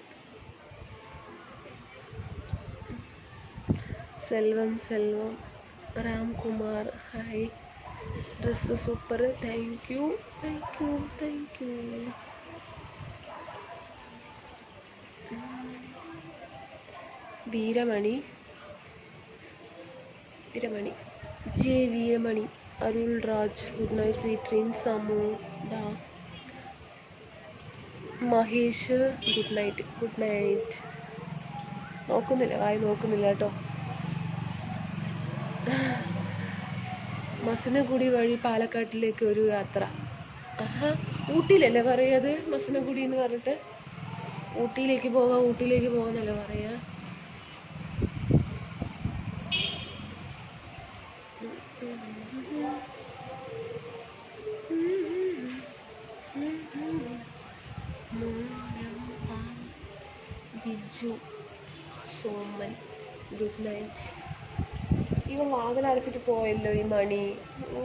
Selvam Ramkumar, hi. Dress super, thank you. Veeramani, Veeramani. Arul Raj, good night. Sweet dreams. സമൂഡ മഹേഷ്, ഗുഡ് നൈറ്റ്. നോക്കുന്നില്ല, വായി നോക്കുന്നില്ല കേട്ടോ. മസനഗുഡി വഴി പാലക്കാട്ടിലേക്ക് ഒരു യാത്ര. ആഹാ, ഊട്ടിയിലല്ലേ പറയാത് മസനഗുഡി എന്ന് പറഞ്ഞിട്ട്? ഊട്ടിയിലേക്ക് പോകാന്നല്ലേ പറയാ. Biju, Soman, good night. ഇവൻ വാതിലടച്ചിട്ട് പോയല്ലോ ഈ മണി. ഓ,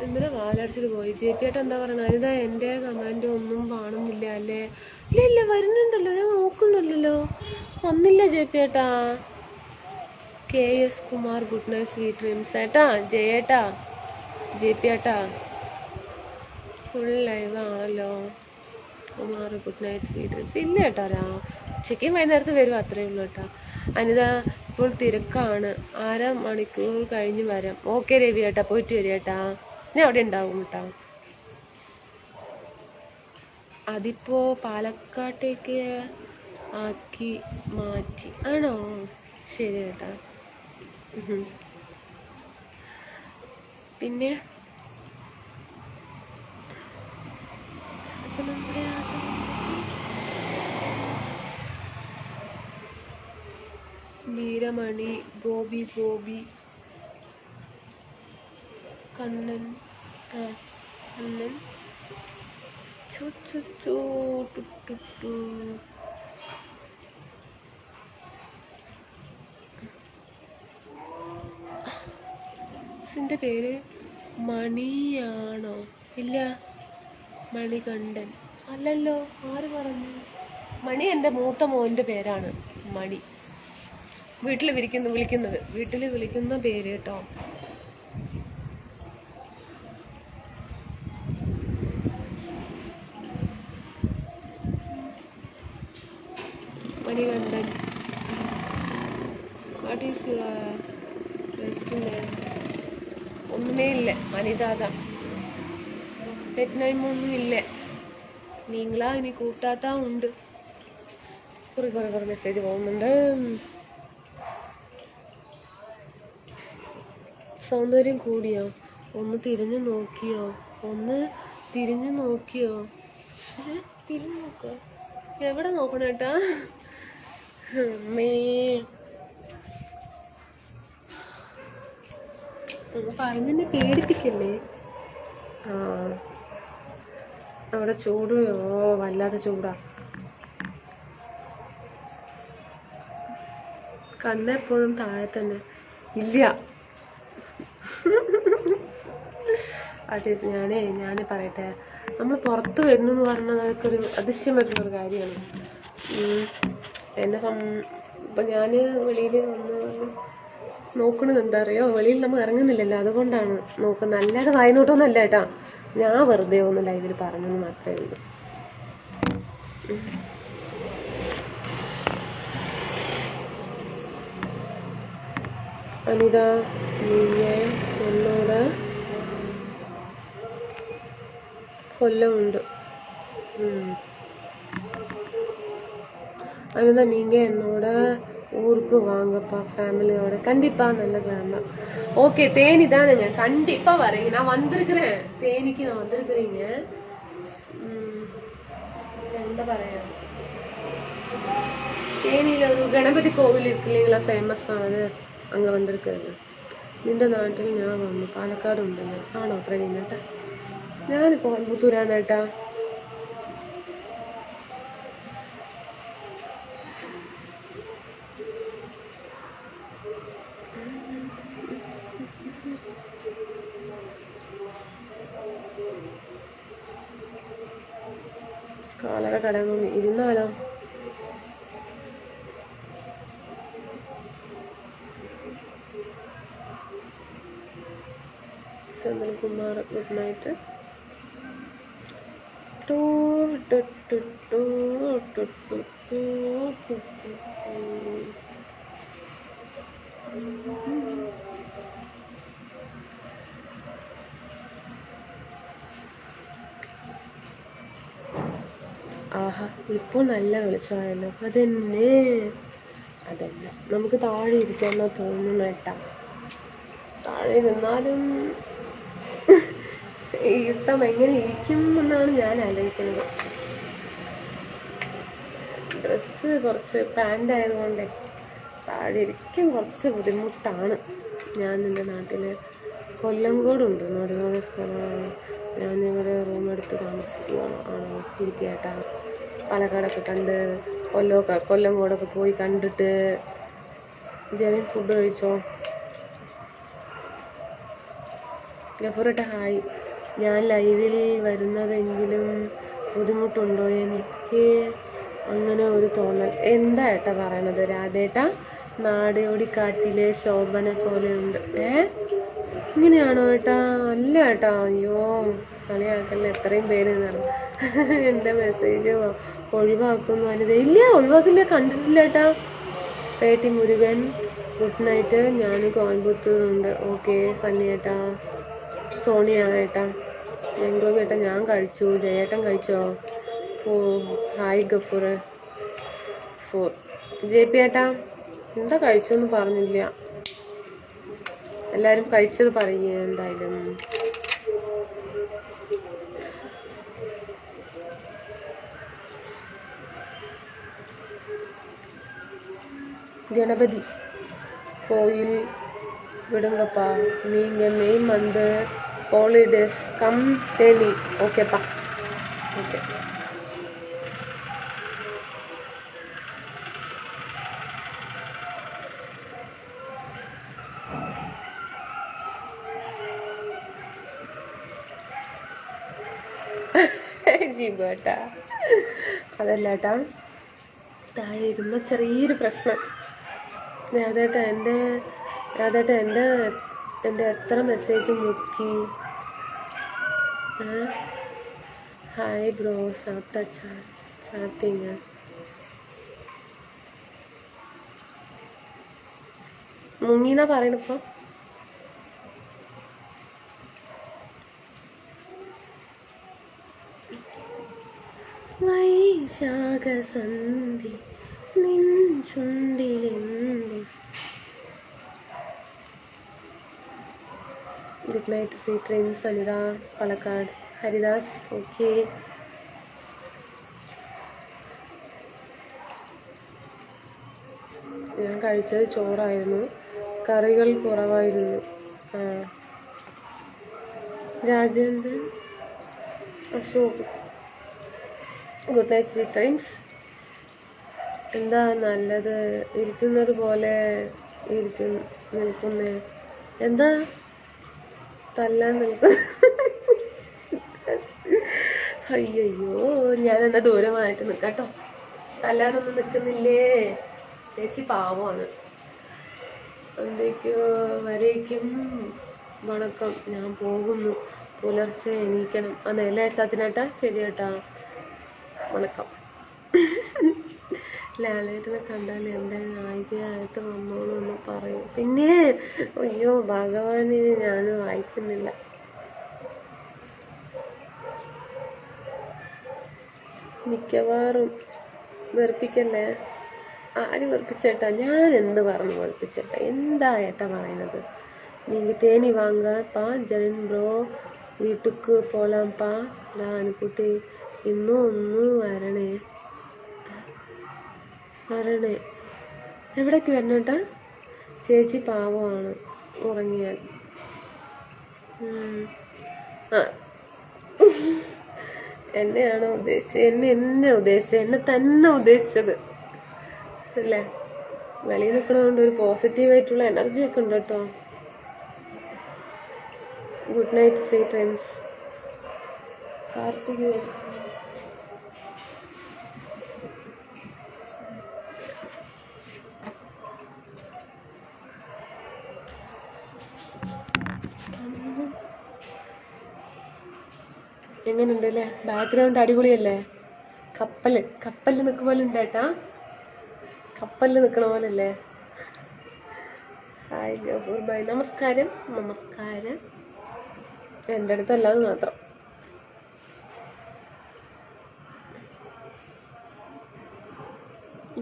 എന്തിനാ വാതിലടച്ചിട്ട് പോയി? ജെപിയേട്ട എന്താ പറയുന്നത്? അനിതാ, എൻ്റെ കമന്റ് ഒന്നും കാണുന്നില്ല അല്ലേ? ഇല്ല വരുന്നുണ്ടല്ലോ, ഞാൻ നോക്കുന്നുണ്ടല്ലോ. വന്നില്ല ജെപിയേട്ടാ. KS Kumar, good night sweet dreams. ഏട്ടാ ജയേട്ടാ, ജെപിയേട്ടാ ഫുൾ ലൈവ് ആണല്ലോ. Kumar, good night sweet dreams. ഇല്ല ഏട്ടാ, ഉച്ചയ്ക്കും വൈകുന്നേരത്ത് വരും, അത്രയേ ഉള്ളൂ കേട്ടാ. അനിത, ഇപ്പോൾ തിരക്കാണ്, 1/2 മണിക്കൂർ കഴിഞ്ഞ് വരാം. ഓക്കെ രവി ഏട്ടാ, പോയിട്ട് വരും ഏട്ടാ, ഞാൻ അവിടെ ഉണ്ടാവും കേട്ടാ. അതിപ്പോ പാലക്കാട്ടേക്ക് ആക്കി മാറ്റി ആണോ? ശരി ഏട്ടാ. പിന്നെ വീരമണി, ഗോപി കണ്ണൻ, കണ്ണൻ ിന്റെ പേര് മണിയാണോ? ഇല്ല, മണികണ്ഠൻ അല്ലല്ലോ. ആര് പറഞ്ഞു? മണി എൻ്റെ മൂത്ത മോൻ്റെ പേരാണ് മണി. വീട്ടിൽ വിളിക്കുന്ന പേര് കേട്ടോ. Manikandan. What is your best name? ഒന്നുമേ ഇല്ല, അനിതാത. പെറ്റ് നെയിം ഒന്നും ഇല്ല. നീങ്ങളാ ഇനി കൂട്ടാത്ത ഉണ്ട്. കുറെ മെസ്സേജ് പോകുന്നുണ്ട്. സൗന്ദര്യം കൂടിയോ? ഒന്ന് തിരിഞ്ഞു നോക്കിയോ? തിരിഞ്ഞു നോക്കോ? എവിടെ നോക്കണേട്ടാ? പറഞ്ഞെന്നെ പേടിപ്പിക്കല്ലേ. അവിടെ ചൂടോ? വല്ലാതെ ചൂടാ. കണ്ണെപ്പോഴും താഴെ തന്നെ. ഇല്ല ഞാൻ പറയട്ടെ, നമ്മൾ പുറത്ത് വരുന്നു എന്ന് പറഞ്ഞാൽ അതൊക്കെ ഒരു അതിശയമായിട്ടുള്ളൊരു കാര്യമാണ്. ഇപ്പം ഞാൻ വെളിയിൽ നോക്കണത് എന്താ അറിയോ? വെളിയിൽ നമ്മൾ ഇറങ്ങുന്നില്ലല്ലോ, അതുകൊണ്ടാണ് നോക്കുന്നത്. അല്ലാതെ വായനോട്ടൊന്നല്ല കേട്ടാ, ഞാൻ വെറുതെ ഒന്ന് ലൈവിൽ പറഞ്ഞെന്ന് മാത്രമേ ഉള്ളൂ. അനിത, നീയെ എന്നോട് കൊല്ലമുണ്ട്. அனிதா, நீங்கள் என்னோட ஊருக்கு வாங்கப்பா ஃபேமிலியோட. கண்டிப்பாக நல்லதாங்க. ஓகே, தேனி தானுங்க, கண்டிப்பாக வரீங்க. நான் வந்திருக்கிறேன், தேனிக்கு நான் வந்திருக்கிறீங்க. എന്താ പറയാ, தேனியில் ஒரு கணபதி கோவில் இருக்கு இல்லைங்களா, ஃபேமஸ் ஆனது, அங்கே வந்திருக்கிறது. നിന്റെ നാട്ടിൽ ഞാൻ വന്നു, പാലക്കാട് ഉണ്ടെന്ന്. ആണോ പ്രവീൺ ഏട്ടാ? ഞാനിപ്പോൾ കോയമ്പത്തൂരാണ് ഏട്ടാ. കാലൊക്കെ കടന്നു ഇരുന്നാലോ? Senthilkumar, good night. ആഹാ, ഇപ്പോൾ നല്ല വെളിച്ചമായല്ലോ. അതെന്നെ അതല്ല, നമുക്ക് താഴെ ഇരിക്കാമെന്നാ തോന്നുന്നു കേട്ടാ. താഴെ നിന്നാലും ഇരുത്തം എങ്ങനെ ഇരിക്കും എന്നാണ് ഞാൻ ആലോചിക്കുന്നത്. ഡ്രസ്സ് കുറച്ച് പാൻ്റ് ആയതുകൊണ്ടേ താഴെ ഇരിക്കാൻ കുറച്ച് ബുദ്ധിമുട്ടാണ്. ഞാൻ എൻ്റെ നാട്ടിൽ കൊല്ലംകോടുണ്ട് നടുവൊരു സ്ഥലമാണ്. ഞാനിവിടെ റൂമെടുത്ത് താമസിക്കുകയാണ്. ആണോ ഇരിക്കേട്ടാ. പാലക്കാടൊക്കെ കണ്ട് കൊല്ലംകോടൊക്കെ പോയി കണ്ടിട്ട് ജെറിൻ ഫുഡ് കഴിച്ചോ? ഗഫൂറേട്ട ഹായ്. ഞാൻ ലൈവിൽ വരുന്നതെങ്കിലും ബുദ്ധിമുട്ടുണ്ടോ? എനിക്ക് അങ്ങനെ ഒരു തോന്നൽ. എന്താ ഏട്ടാ പറയണത് രാധേട്ടാ? നാടോടിക്കാറ്റിലെ ശോഭന പോലെയുണ്ട്. ഇങ്ങനെയാണോ ഏട്ടാ? അല്ല ഏട്ടാ, അയ്യോ കളിയാക്കല്ലേ. എത്രയും പേര് എൻ്റെ മെസ്സേജ് ഒഴിവാക്കുന്നു അനിത. ഇല്ല, ഒഴിവാക്കില്ല, കണ്ടിട്ടില്ല ഏട്ടാ. പേട്ടി മുരുകൻ ഗുഡ് നൈറ്റ്. ഞാൻ കോയമ്പത്തൂരുണ്ട്. ഓക്കെ സണ്ണി ഏട്ടാ. സോണിയ ഏട്ടാ. എങ്കോബി ഏട്ടാ ഞാൻ കഴിച്ചു. ജയേട്ടൻ കഴിച്ചോ? ഓ ഹായ് ഗഫൂർ. ജെ പി ഏട്ടാ എന്താ കഴിച്ചെന്ന് പറഞ്ഞില്ല. എല്ലാരും കഴിച്ചത് പറയുക എന്തായാലും. ഗണപതി കോയിൽ വിടുങ്ങപ്പ. நீங்க May month holidays come Theni. ஓகேப்பா. ஓகே. ജീബേട്ടാ അതല്ല ഏട്ടാ, താഴെ ഇരുന്ന ചെറിയൊരു പ്രശ്നം. രാധേട്ടാ എൻ്റെ എത്ര മെസ്സേജ് മുക്കി. Hi bro സാപ്പിങ്. മുങ്ങിന്നാ പറയണിപ്പോ. വൈശാഖസന്ധി നിൻ ചുണ്ടിലെന്തി. Good night sweet dreams Anitha Palakkad. Haridas okay. ഞാൻ കഴിച്ചത് ചോറായിരുന്നു, കറികൾ കുറവായിരുന്നു. Rajendran Ashok good night sweet dreams. എന്താ നല്ലത് ഇരിക്കുന്നത് പോലെ നിൽക്കുന്നേ. എന്താ തല്ലാൻ നിൽക്കും? അയ്യോ ഞാനെന്നാ ദൂരമായിട്ട് നിൽക്കാട്ടോ. തല്ലാനൊന്നും നിൽക്കുന്നില്ലേ ചേച്ചി, പാവമാണ്. സന്ധ്യയ്ക്ക് വരേക്കും വണക്കം. ഞാൻ പോകുന്നു, പുലർച്ചെ എണീക്കണം. അല്ലേ സച്ചിനേട്ടാ? ശരി ഏട്ടാ, വണക്കം. ലാലേട്ടനെ കണ്ടാൽ എൻ്റെ നായികയായിട്ട് വന്നോളൂ എന്ന് പറയും. പിന്നെ അയ്യോ ഭഗവാനെ ഞാൻ വായിക്കുന്നില്ല. മിക്കവാറും വെറുപ്പിക്കല്ലേ. ആര് വെറുപ്പിച്ചേട്ടാ? ഞാൻ എന്ത് പറഞ്ഞു വെറുപ്പിച്ചേട്ടാ? എന്താ ഏട്ടാ പറയുന്നത്? நீங்க தேனி வாங்கப்பா ஜெரின் ப்ரோ வீட்டுக்கு போலாம்ப்பா. അനുക്കുട്ടി ഇന്നും വരണേ. എവിടേക്ക് വരണേട്ടാ? ചേച്ചി പാവമാണ് ഉറങ്ങിയാൽ. എന്നെയാണോ ഉദ്ദേശിച്ചത്? എന്നെ തന്നെ ഉദ്ദേശിച്ചത് അല്ലേ? വെളിയിൽ നിൽക്കണതുകൊണ്ട് ഒരു പോസിറ്റീവായിട്ടുള്ള എനർജി ഒക്കെ ഉണ്ട് കേട്ടോ. Good night sweet dreams. Karthikeyan എങ്ങനെയുണ്ട് അല്ലേ? ബാക്ക്ഗ്രൗണ്ട് അടിപൊളിയല്ലേ? കപ്പലിൽ നിൽക്കുന്ന പോലെ ഉണ്ട് ഏട്ടാ. കപ്പലിൽ നിൽക്കണ പോലെ അല്ലേ? Hi Gafoor bye. നമസ്കാരം. എൻ്റെ അടുത്തല്ലാതെ മാത്രം.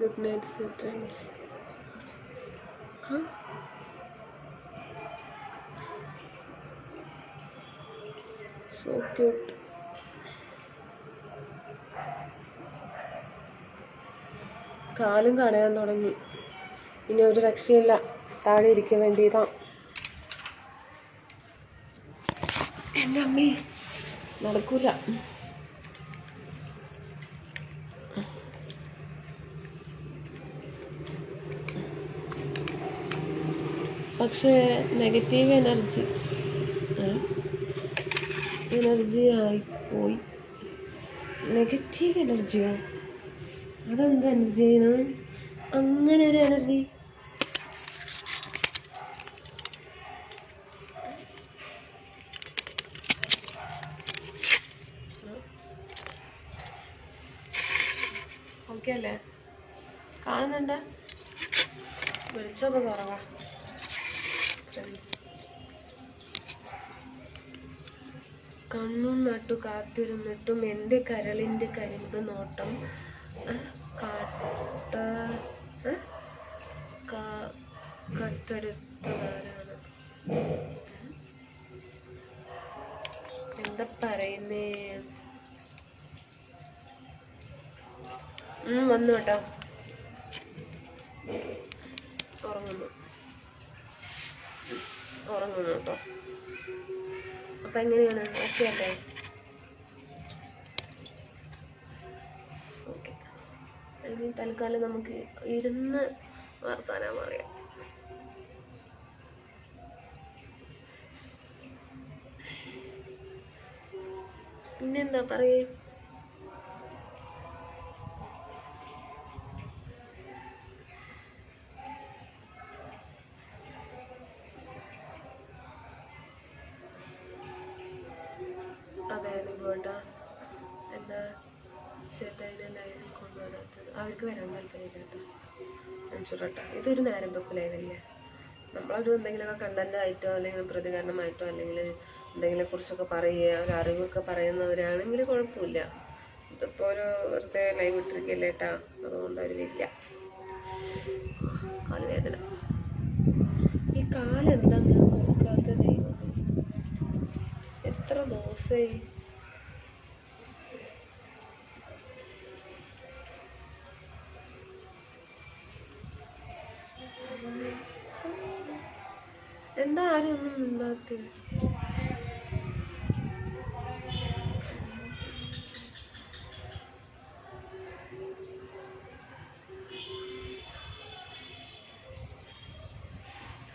Good night sweet dreams. So cute. കാലും കടയാൻ തുടങ്ങി. ഇനി ഒരു രക്ഷയില്ല, താഴെ ഇരിക്കാൻ വേണ്ടിയതാ. എൻ്റെ അമ്മേ നടക്കൂല. പക്ഷേ നെഗറ്റീവ് എനർജി ആയിപ്പോയി. നെഗറ്റീവ് എനർജിയോ? അതെന്ത് എനർജിയാണ് അങ്ങനെ ഒരു എനർജി? ഓക്കെ അല്ലേ? കാണുന്നുണ്ട്? വെളിച്ചമൊക്കെ കുറവാ ഫ്രണ്ട്സ്. കണ്ണും നട്ടു കാത്തിരുന്നിട്ടും എൻ്റെ കരളിൻ്റെ കരിമ്പ് നോട്ടം കട്ടെടുത്തതാരാണ്? എന്താ പറയുന്നേ? വന്നു കേട്ടോ. ഉറങ്ങുന്നു കേട്ടോ. അപ്പൊ എങ്ങനെയാണ്? ഓക്കെ അല്ലേ? ഓക്കെ. ഇനി തൽക്കാലം നമുക്ക് ഇരുന്ന് വർത്താനം പറയാം. പിന്നെന്താ പറയേ? അതെ നിങ്ങോട്ടാ എന്താ ചേട്ടായിനെ ലൈവിൽ കൊണ്ടുവരാത്തത്? അവർക്ക് വരാൻ താല്പര്യമില്ല കേട്ടോ. ഞാൻ ചുരട്ടാ, ഇതൊരു നേരം വെപ്പ് ലൈവല്ലേ. നമ്മളൊരു എന്തെങ്കിലുമൊക്കെ കണ്ടന്റായിട്ടോ അല്ലെങ്കിൽ പ്രതികരണമായിട്ടോ അല്ലെങ്കിൽ എന്തെങ്കിലും കുറിച്ചൊക്കെ പറയുക, ഒരു അറിവൊക്കെ പറയുന്നവരാണെങ്കിൽ കുഴപ്പമില്ല. ഇതിപ്പോൾ ഒരു വെറുതെ ലൈവ് ഇട്ടിരിക്കല്ലേ കേട്ടാ, അതുകൊണ്ട് അവർ വരില്ല. കാലുവേദന. ഈ കാലെന്താ നോക്കാത്ത ദൈവം? എത്ര ദിവസമായി? എന്താ ആരും ഒന്നും മിണ്ടാത്തത്?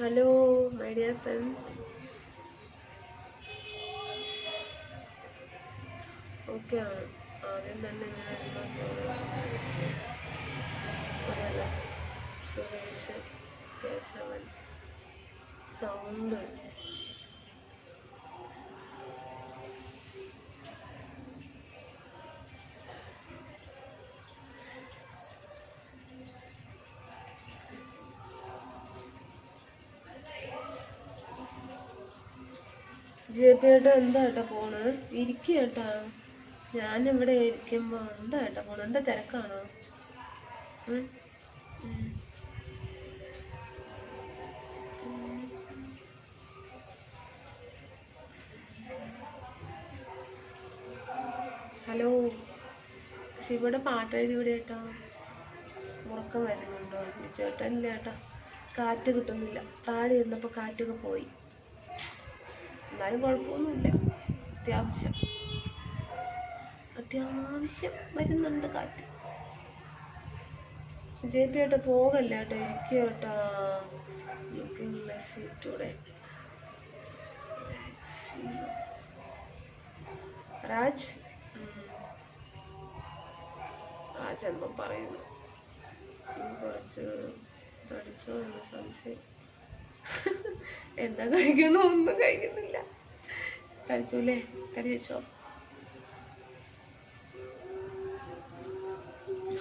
Hello my dear friends. Okay ആണ്. ആദ്യം തന്നെ സുരേഷ് കേശവൻ സൗണ്ട് ജെപിയേട്ടാ എന്താ ഏട്ടാ പോണ്? ഇരിക്കേട്ടാ, ഞാനിവിടെ ഇരിക്കുമ്പോ എന്താ ഏട്ടാ പോണ്? എന്താ തിരക്കാണോ? ഹലോ, പക്ഷെ ഇവിടെ പാട്ടെഴുതി ഇവിടെ ഏട്ടാ. ഉറക്കം വരുന്നുണ്ടോ? ചേട്ടനില്ല ഏട്ടാ, കാറ്റ് കിട്ടുന്നില്ല. താഴെ ഇരുന്നപ്പോൾ കാറ്റൊക്കെ പോയി. എന്നാലും കുഴപ്പമൊന്നുമില്ല. അത്യാവശ്യം വരുന്നുണ്ട് കാറ്റ്. ജെപി ഏട്ടാ പോകല്ലേ ഏട്ടാ, ഇരിക്കേട്ടാ. രാജ് എന്നും പറയുന്നു. കുറച്ച് തടിച്ചോ എന്ന് സംശയം. എന്താ കഴിക്കുന്നു? ഒന്നും കഴിക്കുന്നില്ല. കഴിച്ചൂല്ലേ? കഴിച്ചോ?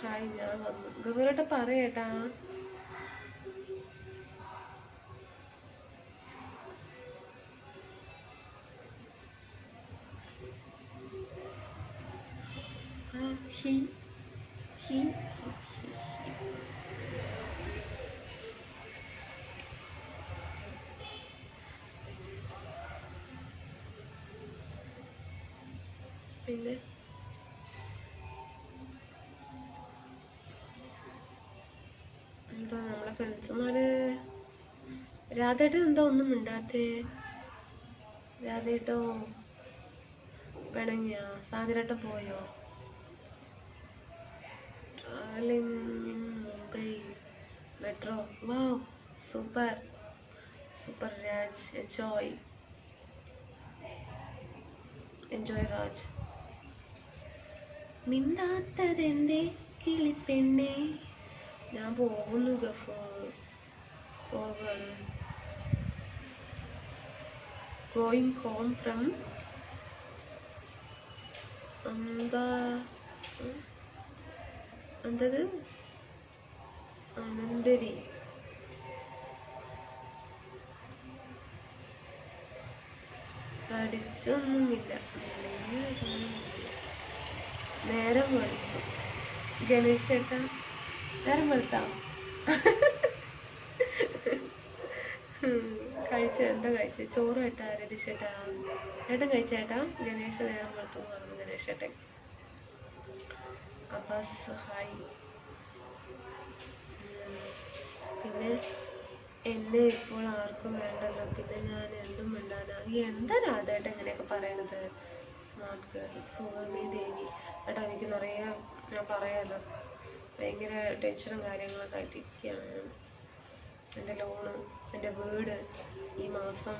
ഹായ്, ഞാൻ വന്നു. ഗൗരവട്ടെ പറയേട്ടാ. വേറെ ഫ്രണ്ട്സുമാര് രാധേട്ടൻ എന്താ ഒന്നും മിണ്ടാത്തേ? രാധേട്ടോ പിണങ്ങിയ? സാഗരേട്ടൻ പോയോ? Travelling in Mumbai metro. Wow, super super Raj. Enjoy Raj. മിണ്ടാത്തതെന്തേ കിളിപ്പെണ്ണേ? ഞാൻ പോകുന്നു ഗഫൂർ, പോകാണ്. ഗോയിങ് ഹോം ഫ്രം എന്തത് അനന്തരി. പഠിച്ചൊന്നുമില്ല, നേരം വെളുത്തു. ഗണേശ് ചേട്ടൻ നേരം വെളുത്താ? കഴിച്ച എന്താ കഴിച്ചത്? ചോറ് കേട്ടാ രതീഷ് ചേട്ടാ? ഏട്ടൻ കഴിച്ചേട്ടാ? ഗണേശ് നേരം വെളുത്തു പറഞ്ഞു ഗണേശ് ചേട്ടൻ. Abbas hi. പിന്നെ എന്നെ ഇപ്പോൾ ആർക്കും വേണ്ടല്ലോ, പിന്നെ ഞാൻ എന്തും മിണ്ടാനാ? എന്താ രാധേട്ട ഇങ്ങനെയൊക്കെ പറയണത്? Smart girl. സുഗമി ദേവി. ഏട്ടാ എനിക്ക് നിറയെ ഞാൻ പറയാലോ, ഭയങ്കര ടെൻഷനും കാര്യങ്ങളൊക്കെ ആയിട്ടിരിക്കുകയാണ്. എൻ്റെ ലോണ്, എൻ്റെ വീട് ഈ മാസം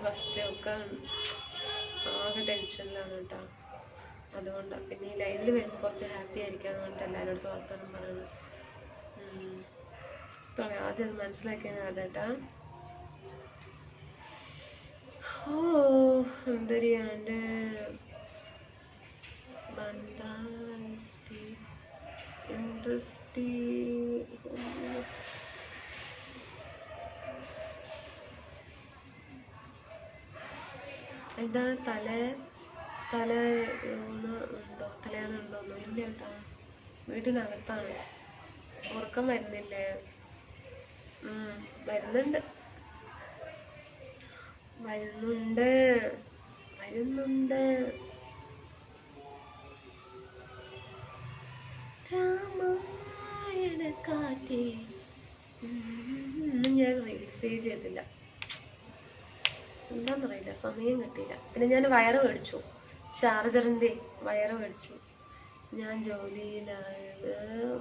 ഫസ്റ്റ് ഒക്കെ ആകെ ടെൻഷനിലാണ് കേട്ടോ. അതുകൊണ്ടാണ് പിന്നെ ഈ ലൈവിൽ വരുമ്പോൾ കുറച്ച് ഹാപ്പി ആയിരിക്കാൻ വേണ്ടിയിട്ട് എല്ലാവരുടെ അടുത്ത് വർത്തമാനം പറയുന്നത്. ആദ്യം അത് മനസ്സിലാക്കിയാണ് അതേട്ടാ. ഓ എന്തരിയാ എൻ്റെ ഇൻട്രസ്റ്റ്. എന്താ തലയാണുണ്ടോന്നോ? ഇല്ല കേട്ടാ, വീട്ടിനകത്താണ്. ഉറക്കം വരുന്നില്ലേ? വരുന്നുണ്ട്. രാമായണ കാറ്റേ. ഇന്നും ഞാൻ റീൽസ് ചെയ്തില്ല, എന്താന്നറിയില്ല, സമയം കിട്ടിയില്ല. പിന്നെ ഞാൻ വയറ് മേടിച്ചു, ചാർജറിൻ്റെ വയറ് മേടിച്ചു. ഞാൻ ജോലിയിലായത്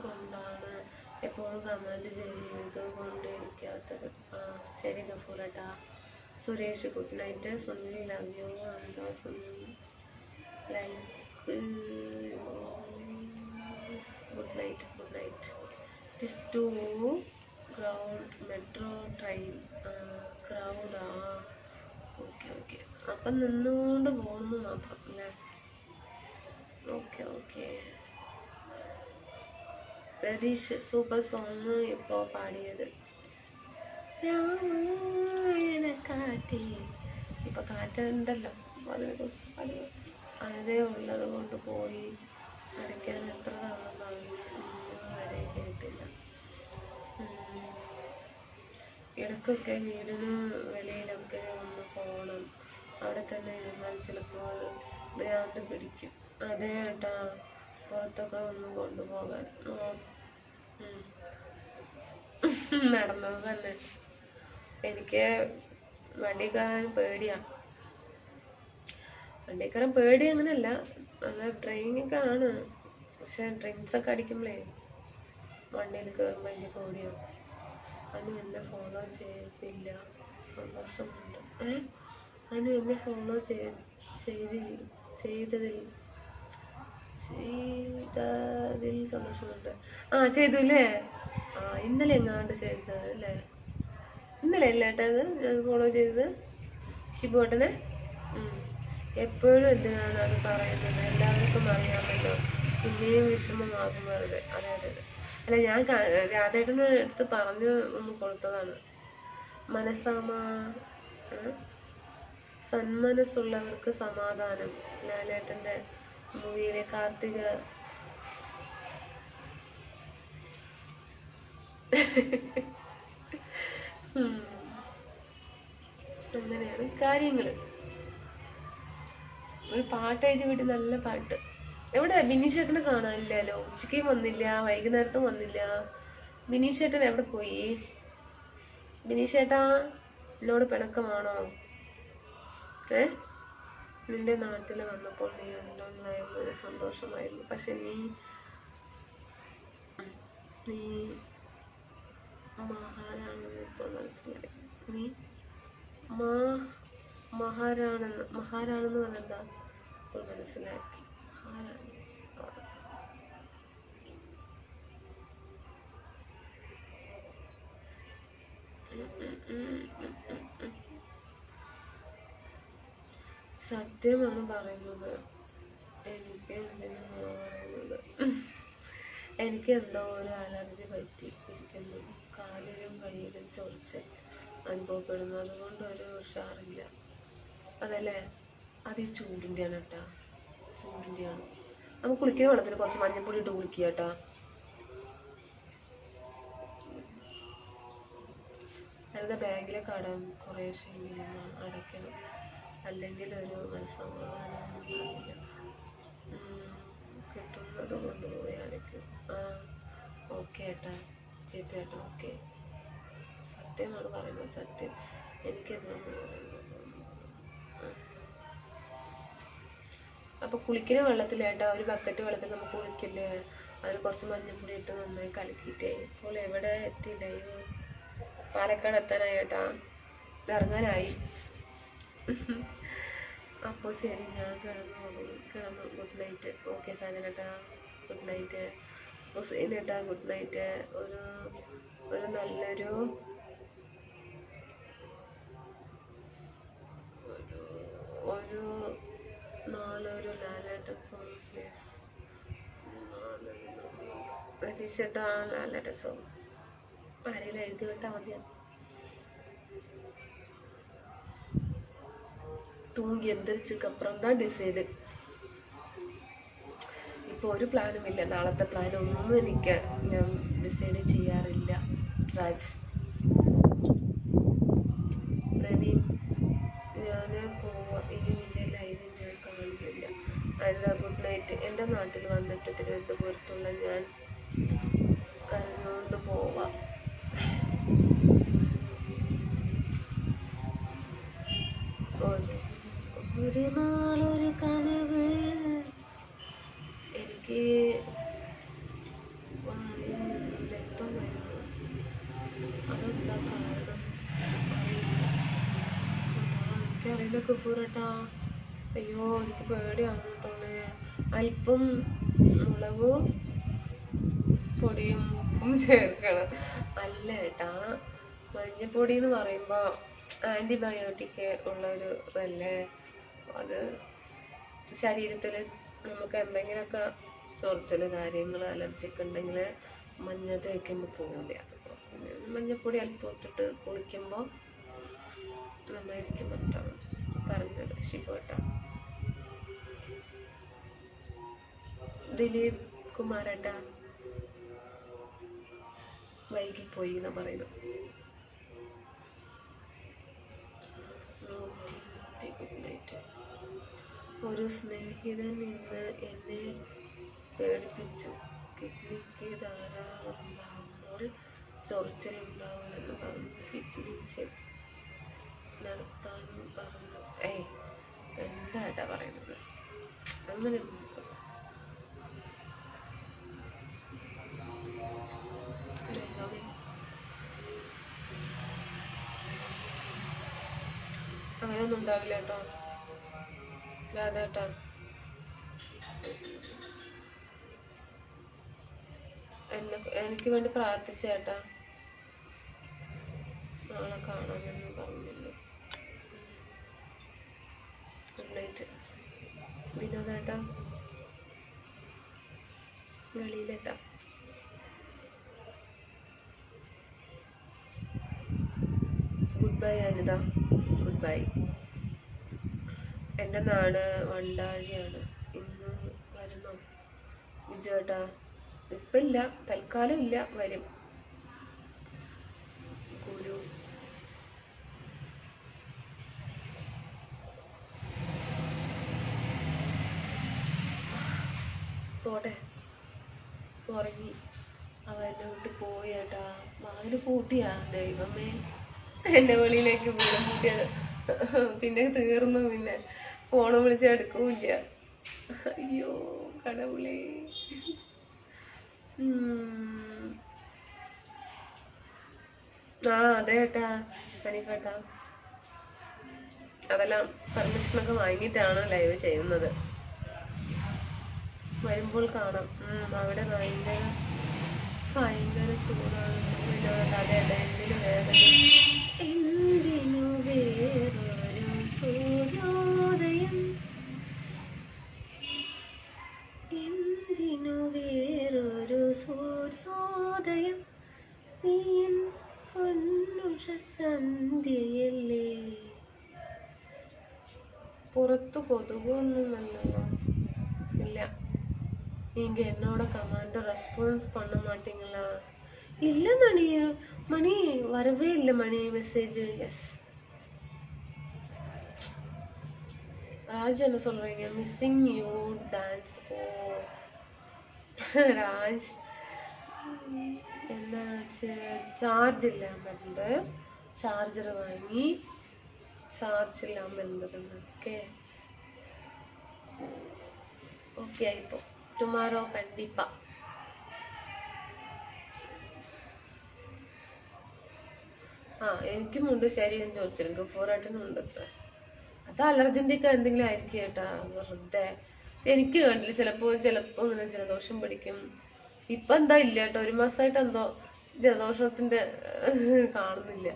കൊണ്ടാണ് എപ്പോഴും കമൻറ്റ് ചെയ്ത് കൊണ്ടിരിക്കാത്തത്. ശരി ഗഫൂറേട്ടാ. Suresh good night. Sunil love you. എന്താ like good night. It's to ground metro train ക്രൗഡാ. ഓക്കെ അപ്പം നിന്നുകൊണ്ട് പോകുന്നു മാത്രം അല്ലേ? ഓക്കെ. രതീഷ് സൂപ്പർ സോങ് ഇപ്പോൾ പാടിയത്. രാമായണ കാറ്റേ. ഇപ്പൊ കാറ്റുണ്ടല്ലോ, അതിനെ കുറിച്ച് പാടുക. അതേ ഉള്ളത് കൊണ്ട് പോയി അടിക്കാൻ എത്ര തവണ പറഞ്ഞു, വരെ കേട്ടില്ല. ഇടയ്ക്കൊക്കെ വീടിന് വെളിയിലൊക്കെ ഒന്ന് പോകണം. അവിടെ തന്നെ ഇരുന്നാൽ ചിലപ്പോൾ ഭ്രാന്ത് പിടിക്കും. അതേ ഏട്ടാ, പുറത്തൊക്കെ ഒന്ന് കൊണ്ടുപോകാൻ. നടന്നത് തന്നെ. എനിക്ക് വണ്ടി കയറാൻ പേടി അങ്ങനെയല്ല, നല്ല ഡ്രൈവിംഗ് ആണ്. പക്ഷെ ഡ്രിങ്ക്സ് ഒക്കെ അടിക്കുമ്പോഴേ വണ്ടിയിൽ കയറുമ്പോൾ എനിക്ക് പേടിയാണ്. അനു എന്നെ ഫോളോ ചെയ്തില്ല, സന്തോഷമുണ്ട്. അനു എന്നെ ഫോളോ ചെയ്തതിൽ സന്തോഷമുണ്ട്. ചെയ്തു അല്ലേ? ഇന്നലെ എങ്ങാണ്ട് ചെയ്തത് അല്ലേ? ഇന്നലെ അല്ലേ ഏട്ടാ അത് ഞാൻ ഫോളോ ചെയ്തത് ഷിബോട്ടനെ? എപ്പോഴും എന്തിനാണ് അത് പറയുന്നത്? എല്ലാവർക്കും അറിയാമല്ലോ, പിന്നെയും വിഷമമാകും വെറുതെ. അതെ. അല്ല, ഞാൻ രാധേട്ടന് അടുത്ത് പറഞ്ഞു ഒന്ന് കൊടുത്തതാണ്. സന്മനസ്സുള്ളവർക്ക് സമാധാനം. ലാലേട്ടൻ്റെ മൂവിയിലെ കാർത്തിക അങ്ങനെയാണ് കാര്യങ്ങള്. ഒരു പാട്ട് എഴുതി വിട്ട്, നല്ല പാട്ട്. എവിടെ ബിന്നി ചേട്ടനെ കാണാനില്ലല്ലോ? ഉച്ചയ്ക്കും വന്നില്ല, വൈകുന്നേരത്തും വന്നില്ല. ബിനീഷേട്ടൻ എവിടെ പോയി? ബിനീഷേട്ടാ, എന്നോട് പിണക്കമാണോ? നിന്റെ നാട്ടിൽ വന്നപ്പോൾ നീ ഉണ്ടായിരുന്നു, ഒരു സന്തോഷമായിരുന്നു. പക്ഷെ നീ മഹാരാണെന്ന് ഇപ്പോൾ മനസ്സിലായി. നീ മഹാരാണെന്ന് പറഞ്ഞെന്താ ഇപ്പോൾ മനസ്സിലാക്കി. സത്യമാണ് പറയുന്നത്. എനിക്ക് എന്തോ ഒരു അലർജി പറ്റിയിരിക്കുന്നു. കാലിലും കയ്യിലും ചൊറിച്ച് അനുഭവപ്പെടുന്നു. അതുകൊണ്ട് ഒരു ഉഷാറില്ല. അതല്ലേ, അത് ഈ ചൂടിൻ്റെയാണ് കേട്ടാ, ചൂടിൻ്റെയാണ്. നമുക്ക് കുളിക്കുന്ന വെള്ളത്തിൽ കുറച്ച് മഞ്ഞപ്പൊടി ഇട്ട് കുളിക്കുക കേട്ടാ. അതിൻ്റെ ബാങ്കിലെ കടം കുറേ അടയ്ക്കണം, അല്ലെങ്കിൽ ഒരു മനസ്സമാധാനം കിട്ടുന്നത് കൊണ്ടുപോയി അടയ്ക്കും. ഓക്കെ ഏട്ടാ, ചേപ്പി ഏട്ടാ, ഓക്കെ. സത്യമാണ് പറയുന്നത്, സത്യം. എനിക്കെന്താ അപ്പോൾ കുളിക്കുന്ന വെള്ളത്തിലേട്ടാ, ഒരു ബക്കറ്റ് വെള്ളത്തിൽ നമുക്ക് കുളിക്കില്ലേ, അതിൽ കുറച്ച് മഞ്ഞപ്പൊടി ഇട്ട് നന്നായി കലക്കിയിട്ടേ. ഇപ്പോൾ എവിടെ എത്തിയില്ല, പാലക്കാട് എത്താനായി ഏട്ടാ, ഇറങ്ങാനായി. അപ്പോൾ ശരി, ഞാൻ കിടന്നു. Good night. ഓക്കെ സാജനേട്ടാ, ഗുഡ് നൈറ്റ്. ഹുസൈനേട്ടാ, ഗുഡ് നൈറ്റ്. ഒരു നല്ലൊരു ലാലേട്ടൻ സോങ് പ്ലീസ്. പ്രതീക്ഷേട്ടാ, ലാലേട്ടൻ സോങ് ആരെങ്കിലും എഴുതി വിട്ടാൽ മതിയാണ്. തൂങ്ങി എന്തരിച്ചപ്പുറം தான் ഡിസൈഡ്. ഇപ്പോൾ ഒരു പ്ലാനും ഇല്ല, നാളത്തെ പ്ലാനൊന്നും എനിക്ക് ഞാൻ ഡിസൈഡ് ചെയ്യാറില്ല. രാജ് പ്രവീൺ, ഞാൻ പോവാം, ഇനി നിന്റെ ലൈവ് ഞാൻ കാണുന്നില്ല. Anitha, good night. എൻ്റെ നാട്ടിൽ വന്നിട്ട് തിരുവനന്തപുരത്തുള്ള ഞാൻ കരഞ്ഞുകൊണ്ട് പോവാം. ഒരു നാളൊരു കനവ് എനിക്ക് രക്തം വരുന്നു. അതെന്താ കാരണം എനിക്കറിയില്ല കുപ്പൂരട്ടാ. അയ്യോ, എനിക്ക് പേടിയാണ് കേട്ടോളെ. അല്പം മുളക് പൊടിയും ഉപ്പും ചേർക്കണം. അല്ല ഏട്ടാ, മഞ്ഞപ്പൊടി എന്ന് പറയുമ്പോൾ ആൻറ്റിബയോട്ടിക് ഉള്ളൊരു ഇതല്ലേ അത്. ശരീരത്തിൽ നമുക്ക് എന്തെങ്കിലുമൊക്കെ ചൊറിച്ചൽ കാര്യങ്ങൾ അലർജിയൊക്കെ ഉണ്ടെങ്കിൽ മഞ്ഞ തേക്കുമ്പോൾ പോകില്ല. പിന്നെ മഞ്ഞപ്പൊടി അല്പം ഇട്ടിട്ട് കുളിക്കുമ്പോൾ നന്നായിരിക്കും മറ്റാണ് പറഞ്ഞത്. ശിവട്ടാ, ദിലീപ് കുമാരേട്ടാ വൈകിപ്പോയി എന്നാ പറയുന്നത്. ഒരു സ്നേഹിതൻ ഇന്ന് എന്നെ പേടിപ്പിച്ചു. കിഡ്നിക്ക് ധാരാളമുണ്ടാകുമ്പോൾ ചൊറിച്ചിലുണ്ടാകുമെന്ന് പറഞ്ഞു. കിഡ്നി ചെക്ക് നടത്താനും പറഞ്ഞു. എന്താട്ടാ പറയുന്നത്? അങ്ങനെ അങ്ങനെയൊന്നും ഉണ്ടാവില്ല കേട്ടോ രാധേട്ടാ. എനിക്ക് വേണ്ടി പ്രാർത്ഥിച്ചേട്ടാ, നാളെ കാണാമെന്ന് പറഞ്ഞില്ലേ. Good night. വിനോദേട്ടാ, വെളിയിലേട്ടാ. Goodbye Anitha, goodbye. എൻ്റെ നാട് വണ്ടാഴിയാണ്. ഇന്ന് വരണം വിജയേട്ടാ. ഇപ്പം ഇല്ല, തൽക്കാലം ഇല്ല, വരും. ഗുരു പോട്ടെ, ഉറങ്ങി. അവൻ എന്നെ വിട്ട് പോയി ഏട്ടാ. വാതിൽ പൂട്ടിയാ ദൈവമേ, എന്റെ വെളിയിലേക്ക് വീടും പൂട്ടിയത്. പിന്നെ തീർന്നു. പിന്നെ ഫോണ് വിളിച്ച് എടുക്കൂല്ല. അയ്യോ കടവുളേ. ആ അതെ ഏട്ടാ ഹനീഫേട്ടാ, അതെല്ലാം പെർമിഷനൊക്കെ വാങ്ങിയിട്ടാണ് ലൈവ് ചെയ്യുന്നത്. വരുമ്പോൾ കാണാം. അവിടെ ഭയങ്കര ഭയങ്കര ചൂടാണ്. അതെ അതെ. എന്തിനു വേറൊരു സൂര്യോദയം, എന്തിനു വേറൊരു സൂര്യോദയം, നീയും പൊന്നുഷ സന്ധ്യയല്ലേ. പുറത്ത് കൊതുകൊന്നുമല്ലോ. ഇല്ല, நீங்க என்னோட கமாண்ட் ரெஸ்பான்ஸ் பண்ண மாட்டீங்களா? இல்ல மணி, மணி வரவே இல்லை மணி மெசேஜ். எஸ் ராஜ் என்ன சொல்றீங்க? Missing you dance. ஓ ராஜ் என்னாச்சு? சார்ஜ் இல்லாமல் இருந்து சார்ஜரை வாங்கி சார்ஜ் இல்லாமல் இருந்தது. ஓகே ஓகே இப்போ ടുമാറോ കണ്ടിപ്പാ. എനിക്കുമുണ്ട്. ശരീരം ചോദിച്ചാൽ ഗഫൂറായിട്ടനുണ്ട് അത്ര. അത് അലർജിന്റെ ഒക്കെ എന്തെങ്കിലും ആയിരിക്കും കേട്ടാ, വെറുതെ. എനിക്ക് കണ്ടില്ല. ചിലപ്പോ ഇങ്ങനെ ജലദോഷം പിടിക്കും. ഇപ്പൊ എന്താ ഇല്ല കേട്ടോ, 1 മാസമായിട്ട് എന്തോ ജലദോഷത്തിന്റെ കാണുന്നില്ല.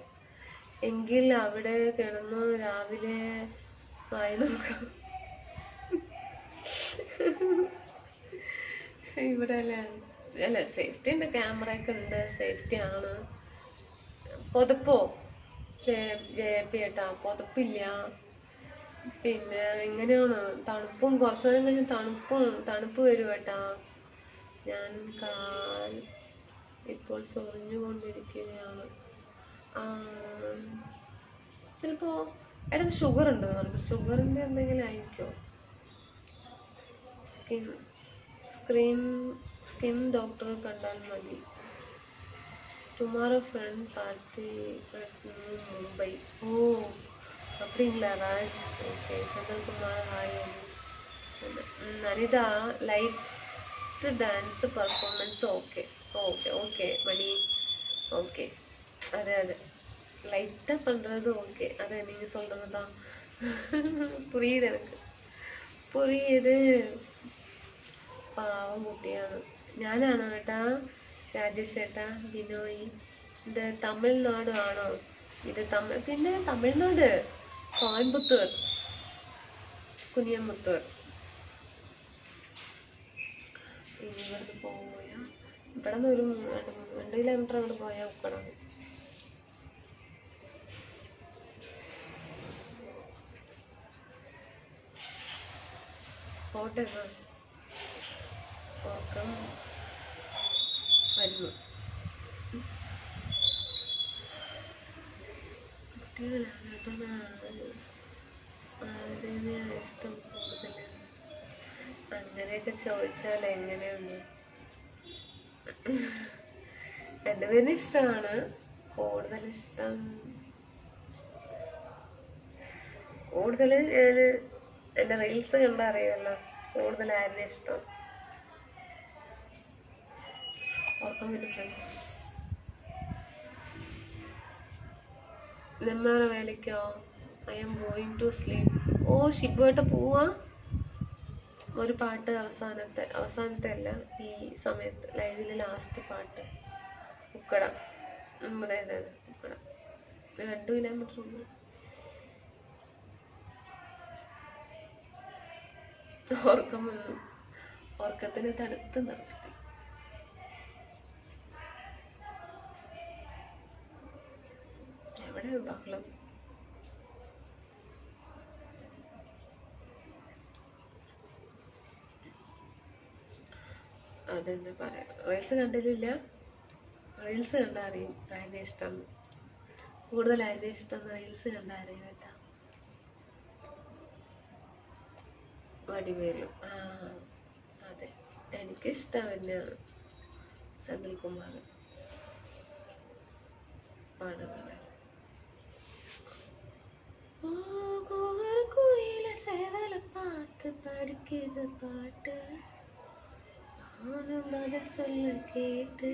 എങ്കിൽ അവിടെ കിടന്നു രാവിലെ വായ നോക്കാം. ഇവിടെ അല്ല സേഫ്റ്റി ഉണ്ട്, ക്യാമറ ഒക്കെ ഉണ്ട്, സേഫ്റ്റി ആണ്. പുതപ്പോ ജയപ്പി ഏട്ടാ, പുതപ്പില്ല. പിന്നെ ഇങ്ങനെയാണ് തണുപ്പും, കുറച്ചു നേരം കഴിഞ്ഞ് തണുപ്പ് വരും ഏട്ടാ. ഞാൻ കാൽ ഇപ്പോൾ ചൊറിഞ്ഞുകൊണ്ടിരിക്കുകയാണ്. ചിലപ്പോ ഏട്ടാ ഷുഗർ ഉണ്ടെന്ന് പറഞ്ഞു. ഷുഗറിന്റെ എന്തെങ്കിലും ആയിരിക്കോ? സ്കിൻ ഡോക്ടറെ കണ്ടാൽ മതി. Tomorrow friend party Mumbai. ഓ அப்படிங்களா Raj? Okay Senthilkumar hi. Anitha light dance performance. Okay okay okay Mani. Okay அது லைட்டாக பண்ணுறது ஓகே. அதை நீங்கள் சொல்கிறது தான் புரியுது, எனக்கு புரியுது. പാവം കുട്ടിയാണ്. ഞാനാണോ ഏട്ടാ? രാജേഷ് ഏട്ടാ, ബിനോയ്. ഇത് തമിഴ്നാട് ആണോ? ഇത് പിന്നെ തമിഴ്നാട് കോയമ്പത്തൂർ, കുനിയമ്പത്തൂർ. ഇവിടുന്ന് പോയാ ഇവിടെ നിന്ന് ഒരു 2 കിലോമീറ്റർ അങ്ങോട്ട് പോയാൽ ഉക്കണം. പോട്ടെ, ഉറക്കം വരുന്നു. കുട്ടികളാണ് ആരെയാണ് ഇഷ്ടം കൂടുതൽ? അങ്ങനെയൊക്കെ ചോദിച്ചാൽ എങ്ങനെയുണ്ട്? രണ്ടുപേരും ഇഷ്ടമാണ്. കൂടുതൽ ഞാൻ എൻ്റെ റീൽസ് കണ്ടറിയുമല്ലോ കൂടുതൽ ആരുടെ ഇഷ്ടം. ഉറക്കം വരും ഫ്രണ്ട്സ്. നെന്മാറ വേലയ്ക്കോ? I'm going to sleep. ഓ ഷിബുവായിട്ട് പോവാ? ഒരു പാട്ട് അവസാനത്തെ അല്ല, ഈ സമയത്ത് ലൈവിലെ ലാസ്റ്റ് പാട്ട്. ഉക്കട. അതെ ഉക്കട. 2 കിലോമീറ്റർ ഉണ്ട്. ഉറക്കം വന്നു. ഉറക്കത്തിന് തടുത്ത് നിർത്തി. എവിടെ ബഹളം? അതെന്നെ പറയാം. റീൽസ് കണ്ടില്ല? റീൽസ് കണ്ടാ അറിയും അതിനെ ഇഷ്ടം. കൂടുതൽ അതിനെ ഇഷ്ടം റീൽസ് കണ്ടാ അറിയും കേട്ടാ. വടിവേലും. അതെ എനിക്കിഷ്ടം തന്നെയാണ്. സെന്തിൽകുമാർ പാടുന്നത്. பார்த்து படிக்கிற பாட்டு நானும் பதில் சொல்ல கேட்டு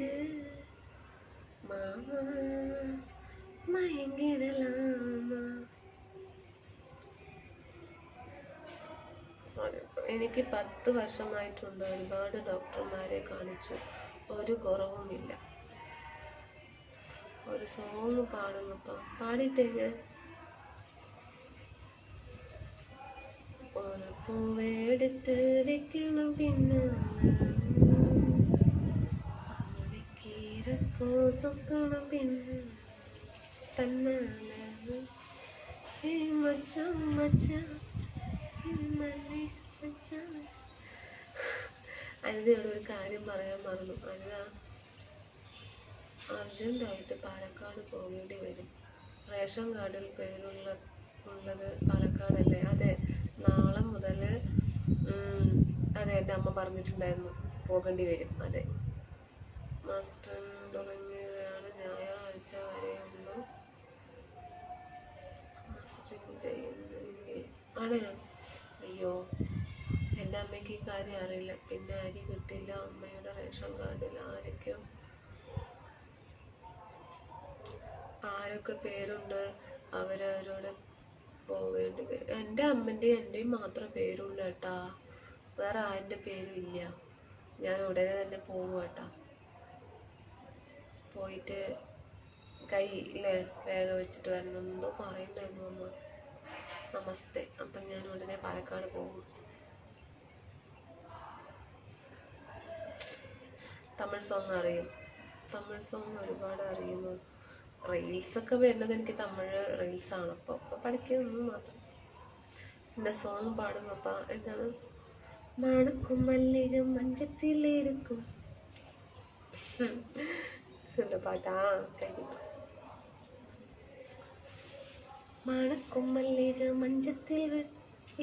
மாமா മയങ്ങിടലാമാ. എനിക്ക് 10 വർഷമായിട്ടുണ്ട്. ഒരുപാട് ഡോക്ടർമാരെ കാണിച്ചു, ഒരു കുറവുമില്ല. ഒരു സോങ് പാടുന്നപ്പ പാടിട്ടേ ഞാൻ ഒരു പൂവെടുത്ത് വെക്കണം പിന്നെ സുക്കണം പിന്നെ തന്നെ മച്ചാൻ മച്ചാൻ അതിനോട് ഒരു കാര്യം പറയാൻ മറന്നു. അതിനാ അർജന്റായിട്ട് പാലക്കാട് പോകേണ്ടി വരും. റേഷൻ കാർഡിൽ ഉള്ളത് പാലക്കാടല്ലേ? അതെ, നാളെ മുതൽ അതെ, എൻ്റെ അമ്മ പറഞ്ഞിട്ടുണ്ടായിരുന്നു പോകേണ്ടി വരും. അതെ, മാസ്റ്റർ തുടങ്ങിയതാണ്. ഞായറാഴ്ച വരെയുള്ളൂ ആണ്. അയ്യോ, എൻ്റെ അമ്മയ്ക്ക് ഈ കാര്യം അറിയില്ല. പിന്നെ അരി കിട്ടില്ല. അമ്മയുടെ റേഷൻ കാർഡിൽ ആരൊക്കെ പേരുണ്ട് അവരവരോട് പോകേണ്ടി വരും. എൻ്റെ അമ്മൻ്റെയും എൻ്റെയും മാത്രം പേരുള്ളൂ കേട്ടാ, വേറെ ആരുടെ പേരും ഇല്ല. ഞാൻ ഉടനെ തന്നെ പോകും കേട്ടാ. പോയിട്ട് കയ്യിലെ വേഗ വെച്ചിട്ട് വരണം എന്തോ പറയണ്ടായിരുന്നു അമ്മ. നമസ്തേ. അപ്പം ഞാൻ ഉടനെ പാലക്കാട് പോകും. തമിഴ് സോങ് അറിയും. തമിഴ് സോങ് ഒരുപാട് അറിയുന്നു. റീൽസൊക്കെ വരുന്നത് എനിക്ക് തമിഴ് റീൽസാണ്. അപ്പോൾ പഠിക്കുന്നത് മാത്രം. എൻ്റെ സോങ് പാടുന്നപ്പ എന്താണ്? മണക്കും മല്ലിക മഞ്ചത്തിലിരിക്കും എന്താ പാട്ടാ? കഴിഞ്ഞു. മണക്കും മല്ലിക മഞ്ചത്തിൽ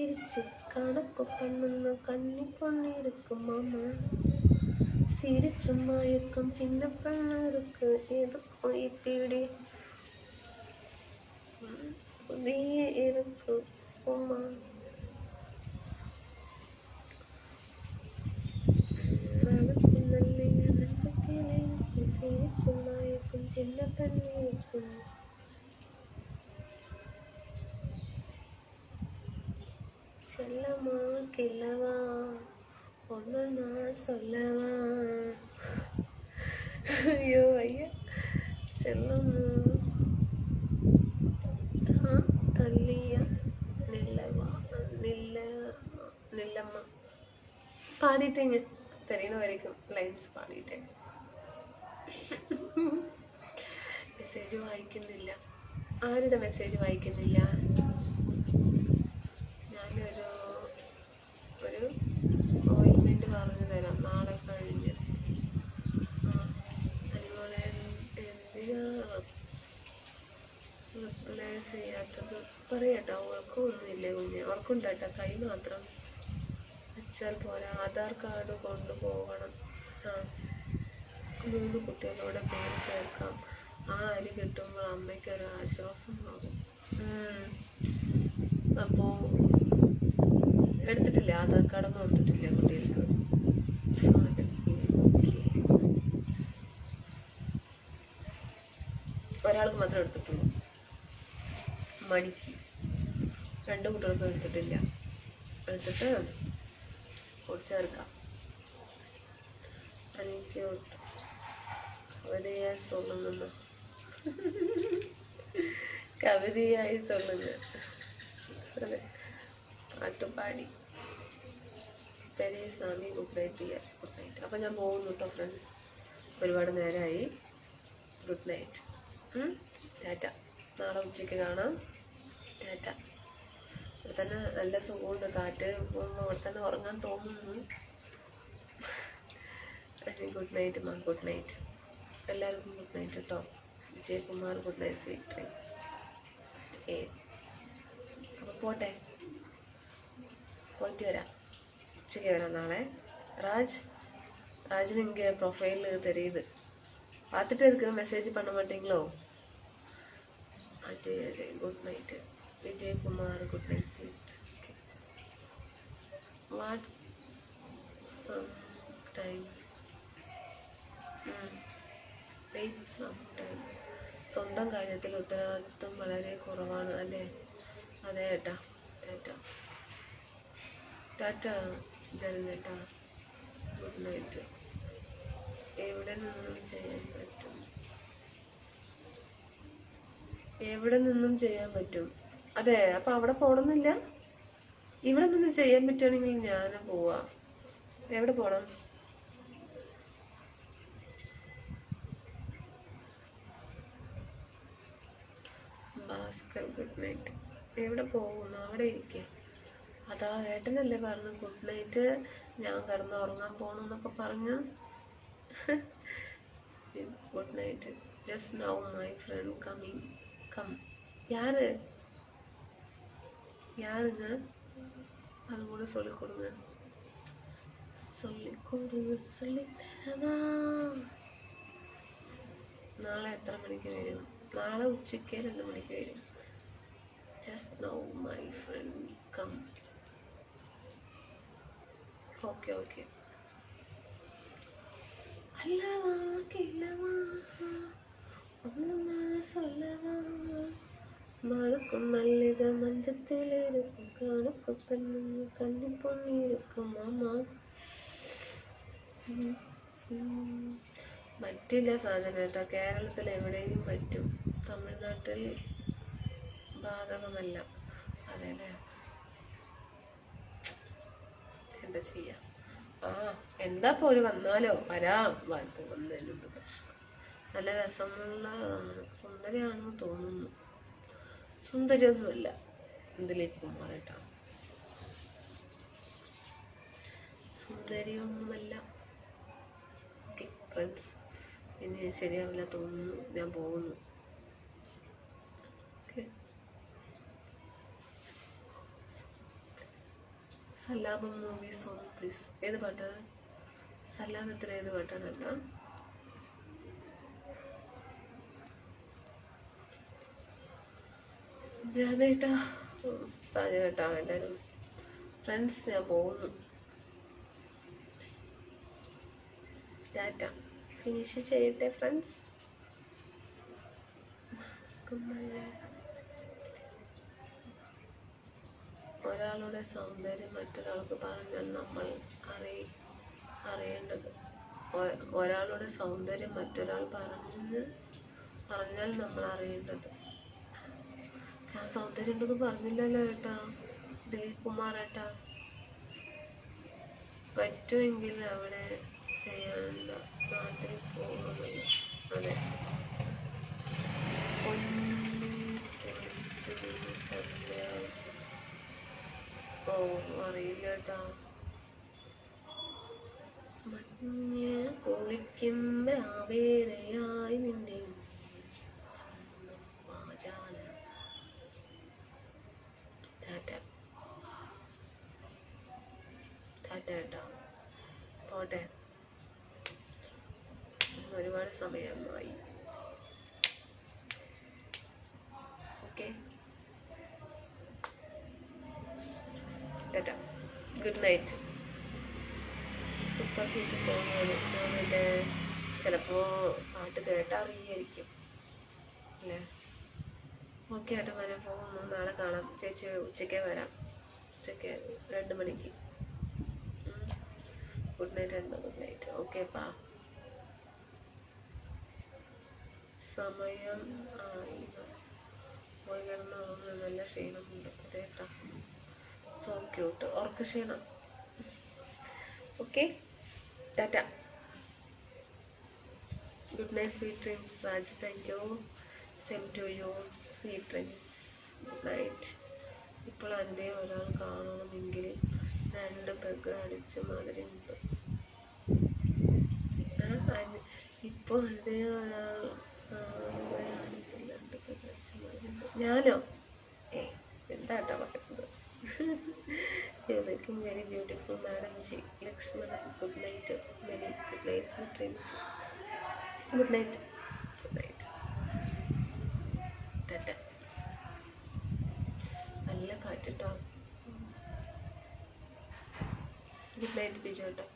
ഇരിച്ചു കണക്കു പെണ്ണുന്നു കണ്ണി പൊണ്ണിരിക്കും അമ്മ சிரிச்சும் மயக்கும் சின்ன பெண்ணிருக்கு எதுக்கும் இப்படி புதிய இருக்கு உமா நடக்கும் நல்ல நெஞ்சத்திலே சிரிச்சும் மயக்கும் சின்ன பெண்ணிருக்கும் செல்லமா கில்லவா ஒன்று நான் சொல்லவா. ஐயோ ஐயா, செல்லம்மா தள்ளியா நில்லவா நில்லம்மா പാടിയിട്ടേങ്ങ തെരയുന്ന വരയ്ക്കും ലൈൻസ് പാടിയിട്ടേ. മെസ്സേജ് വായിക്കുന്നില്ല. ആരുടെ മെസ്സേജ് വായിക്കുന്നില്ല? ഞാനൊരു ഓയിൽമെൻറ്റ് പറഞ്ഞു തരാം നാളെ കഴിഞ്ഞ്. അതുപോലെ എന്തിനാ റിപ്ലൈ ചെയ്യാത്തത് പറയാട്ടോ. ഉറക്കമൊന്നുമില്ലേ കുഞ്ഞ്? ഉറക്കമുണ്ടാട്ടോ, കൈ മാത്രം വെച്ചാൽ പോരാ. ആധാർ കാർഡ് കൊണ്ടുപോകണം. 3 കുട്ടികളുടെ പേര് ചേർക്കാം. ആ അരി കിട്ടുമ്പോൾ അമ്മയ്ക്കൊരു ആശ്വാസമാകും. അപ്പോൾ എടുത്തിട്ടില്ല, ആധാർ കാർഡൊന്നും എടുത്തിട്ടില്ല കുട്ടികൾക്ക്. ഒരാൾക്ക് മാത്രമേ എടുത്തിട്ടുള്ളൂ, മണിക്ക്. 2 കുട്ടികൾക്കും എടുത്തിട്ടില്ല. എടുത്തിട്ട് ചേർക്കാം. എനിക്ക് കവിതയായി சொல்லுங்க, കവിതയായി சொல்லுங்க. അതെ, പാട്ടുപാടി. Periyaswamy good night. Good night. അപ്പം ഞാൻ പോകുന്നു കേട്ടോ ഫ്രണ്ട്സ്, ഒരുപാട് നേരമായി. Good night. ടാറ്റ. നാളെ ഉച്ചയ്ക്ക് കാണാം. ടാറ്റ. ഇവിടെ തന്നെ നല്ല സുഖമുണ്ട്, കാറ്റ് പോകുമ്പോൾ ഇവിടെ തന്നെ ഉറങ്ങാൻ തോന്നുന്നു. ഗുഡ് നൈറ്റ് മാം. ഗുഡ് നൈറ്റ് എല്ലാവർക്കും. ഗുഡ് നൈറ്റ് കേട്ടോ. Vijayakumar good night. Sweet dream. അപ്പോൾ പോട്ടെ, പോയിട്ട് വരാം. ഉച്ചയ്ക്ക് വരാം നാളെ. ராஜன் இங்கே ப்ரொஃபைல் தெரியுது, பார்த்துட்டு இருக்கிற மெசேஜ் பண்ண மாட்டீங்களோ? Ajay Ajay good night. Vijayakumar good night sweet. What some time wait some time. സ്വന്തം കാര്യത്തിൽ ഉത്തരവാദിത്വം വളരെ കുറവാണ് അല്ലേ? അതെ ഏട്ടാ. ടാറ്റ ടാറ്റ ജരഞ്ഞേട്ടാ. Good night. എവിടെ നിന്നും ചെയ്യാൻ പറ്റും? എവിടെ നിന്നും ചെയ്യാൻ പറ്റും? അതെ, അപ്പൊ അവിടെ പോണമെന്നില്ല. ഇവിടെ നിന്ന് ചെയ്യാൻ പറ്റുകയാണെങ്കിൽ ഞാൻ പോവാ. എവിടെ പോണം? Bhaskar good night. എവിടെ പോകുന്നു? അവിടെ ഇരിക്കേ. അതാ ഏട്ടനല്ലേ പറഞ്ഞു ഗുഡ് നൈറ്റ്, ഞാൻ കിടന്ന് ഉറങ്ങാൻ പോണെന്നൊക്കെ പറഞ്ഞു. Good night. Just now my friend coming. Come. யாரு யாருங்க? அது கூட சொல்லிக் கொடுங்க. சொல்லிக் கொடுங்க, சொல்லித்தரவா. നാളെ എത്ര മണിക്ക് വരും? നാളെ ഉച്ചയ്ക്ക് 2 മണിക്ക് വരും. Just now my friend come. Okay okay. அல்லவா கிழவா ஒன்றுமே சொல்லவா மழுக்கும் மல்லிகை மஞ்சத்தில் இருக்கும் கணக்கு பெண்ணு கண்ணி பொண்ணு இருக்கும் மாமா. പറ്റില്ല സാധനം കേട്ടോ. കേരളത്തിൽ എവിടെയും പറ്റും, തമിഴ്നാട്ടിൽ ബാധകമല്ല. അതെല്ലേ, എന്താ ചെയ്യാം. എന്താ പോലും വന്നാലോ വരാം. വന്നതിനുണ്ട് പ്രശ്നം. നല്ല രസമുള്ളതാണ്, സുന്ദരിയാണെന്ന് തോന്നുന്നു. സുന്ദരിയൊന്നുമല്ല ദിലീപ് കുമാർ കേട്ടോ, സുന്ദരിയൊന്നുമല്ല. ഓക്കെ ഫ്രണ്ട്സ്, ഇനി ശരിയാവില്ല തോന്നുന്നു, ഞാൻ പോകുന്നു. സലാമം മൂവി സോങ് പ്ലീസ്. ഏത് പാട്ടാണ്? സലാമത്തിന് ഏത് പാട്ടാണല്ല? ഞാനേട്ടാ സാജ കേട്ടാ എല്ലാവരും. ഫ്രണ്ട്സ്, ഞാൻ പോകുന്നു. ടാറ്റ. ഫിനിഷ് ചെയ്യട്ടെ ഫ്രണ്ട്സ്. ഒരാളുടെ സൗന്ദര്യം മറ്റൊരാൾക്ക് പറഞ്ഞാൽ നമ്മൾ അറിയേണ്ടത്. ഒരാളുടെ സൗന്ദര്യം മറ്റൊരാൾ പറഞ്ഞാൽ നമ്മൾ അറിയേണ്ടത്. ഞാൻ സൗന്ദര്യം ഉണ്ടെന്ന് പറഞ്ഞില്ലല്ലോ ഏട്ടാ, ദിലീപ് കുമാർ ഏട്ടാ. പറ്റുമെങ്കിൽ അവിടെ ചെയ്യാനുള്ള നാട്ടിൽ പോകുന്നത്. അതെ, അറിയില്ല കേട്ടാ. മഞ്ഞ് കുളിക്കും രാവേറെയായി നിന്റെ ടാറ്റ ടാറ്റ കേട്ടാ. പോട്ടെ, ഒരുപാട് സമയമായി. Okay, tata. Good night. Super hit സോങ്ങാണ്. ഞാനെൻ്റെ ചിലപ്പോൾ പാട്ട് കേട്ടാൽ അറിയായിരിക്കും അല്ലേ. ഓക്കെ ഏട്ടാ, വരാൻ പോകുന്നു. നാളെ കാണാം. ചേച്ചി ഉച്ചയ്ക്ക് വരാം. ഉച്ചയ്ക്ക് 2 മണിക്ക്. ഗുഡ് നൈറ്റ് എന്താ? Good night. ഓക്കെ പാ. സമയം ആയി. പോയി കിടന്ന് നല്ല ക്ഷീണമുണ്ട്. അതേട്ടാ, സോ ക്യൂട്ട്. ഉറക്ക ക്ഷീണം. Okay, tata. Good night, sweet dreams Raj. Thank you. Same to you, sweet dreams. Good night. ഇപ്പോൾ എൻ്റെ ഒരാൾ കാണണമെങ്കിൽ 2 പെഗ് അടിച്ച് മാതിരി ഉണ്ട്. ഇപ്പോൾ എൻ്റെ ഒരാൾ കാണുകയാണെങ്കിൽ 2 പെഗ് അടിച്ച് മാതിരി ഉണ്ട്. ഞാനോ? എന്താട്ടാ പറയുന്നത്? Looking very beautiful madam G Lakshmana. Good night. Many good night sweet dreams. Good night. Good night. Tata. നല്ല കാറ്റിട്ടോ. ഗുഡ് നൈറ്റ് ബിജു കേട്ടോ.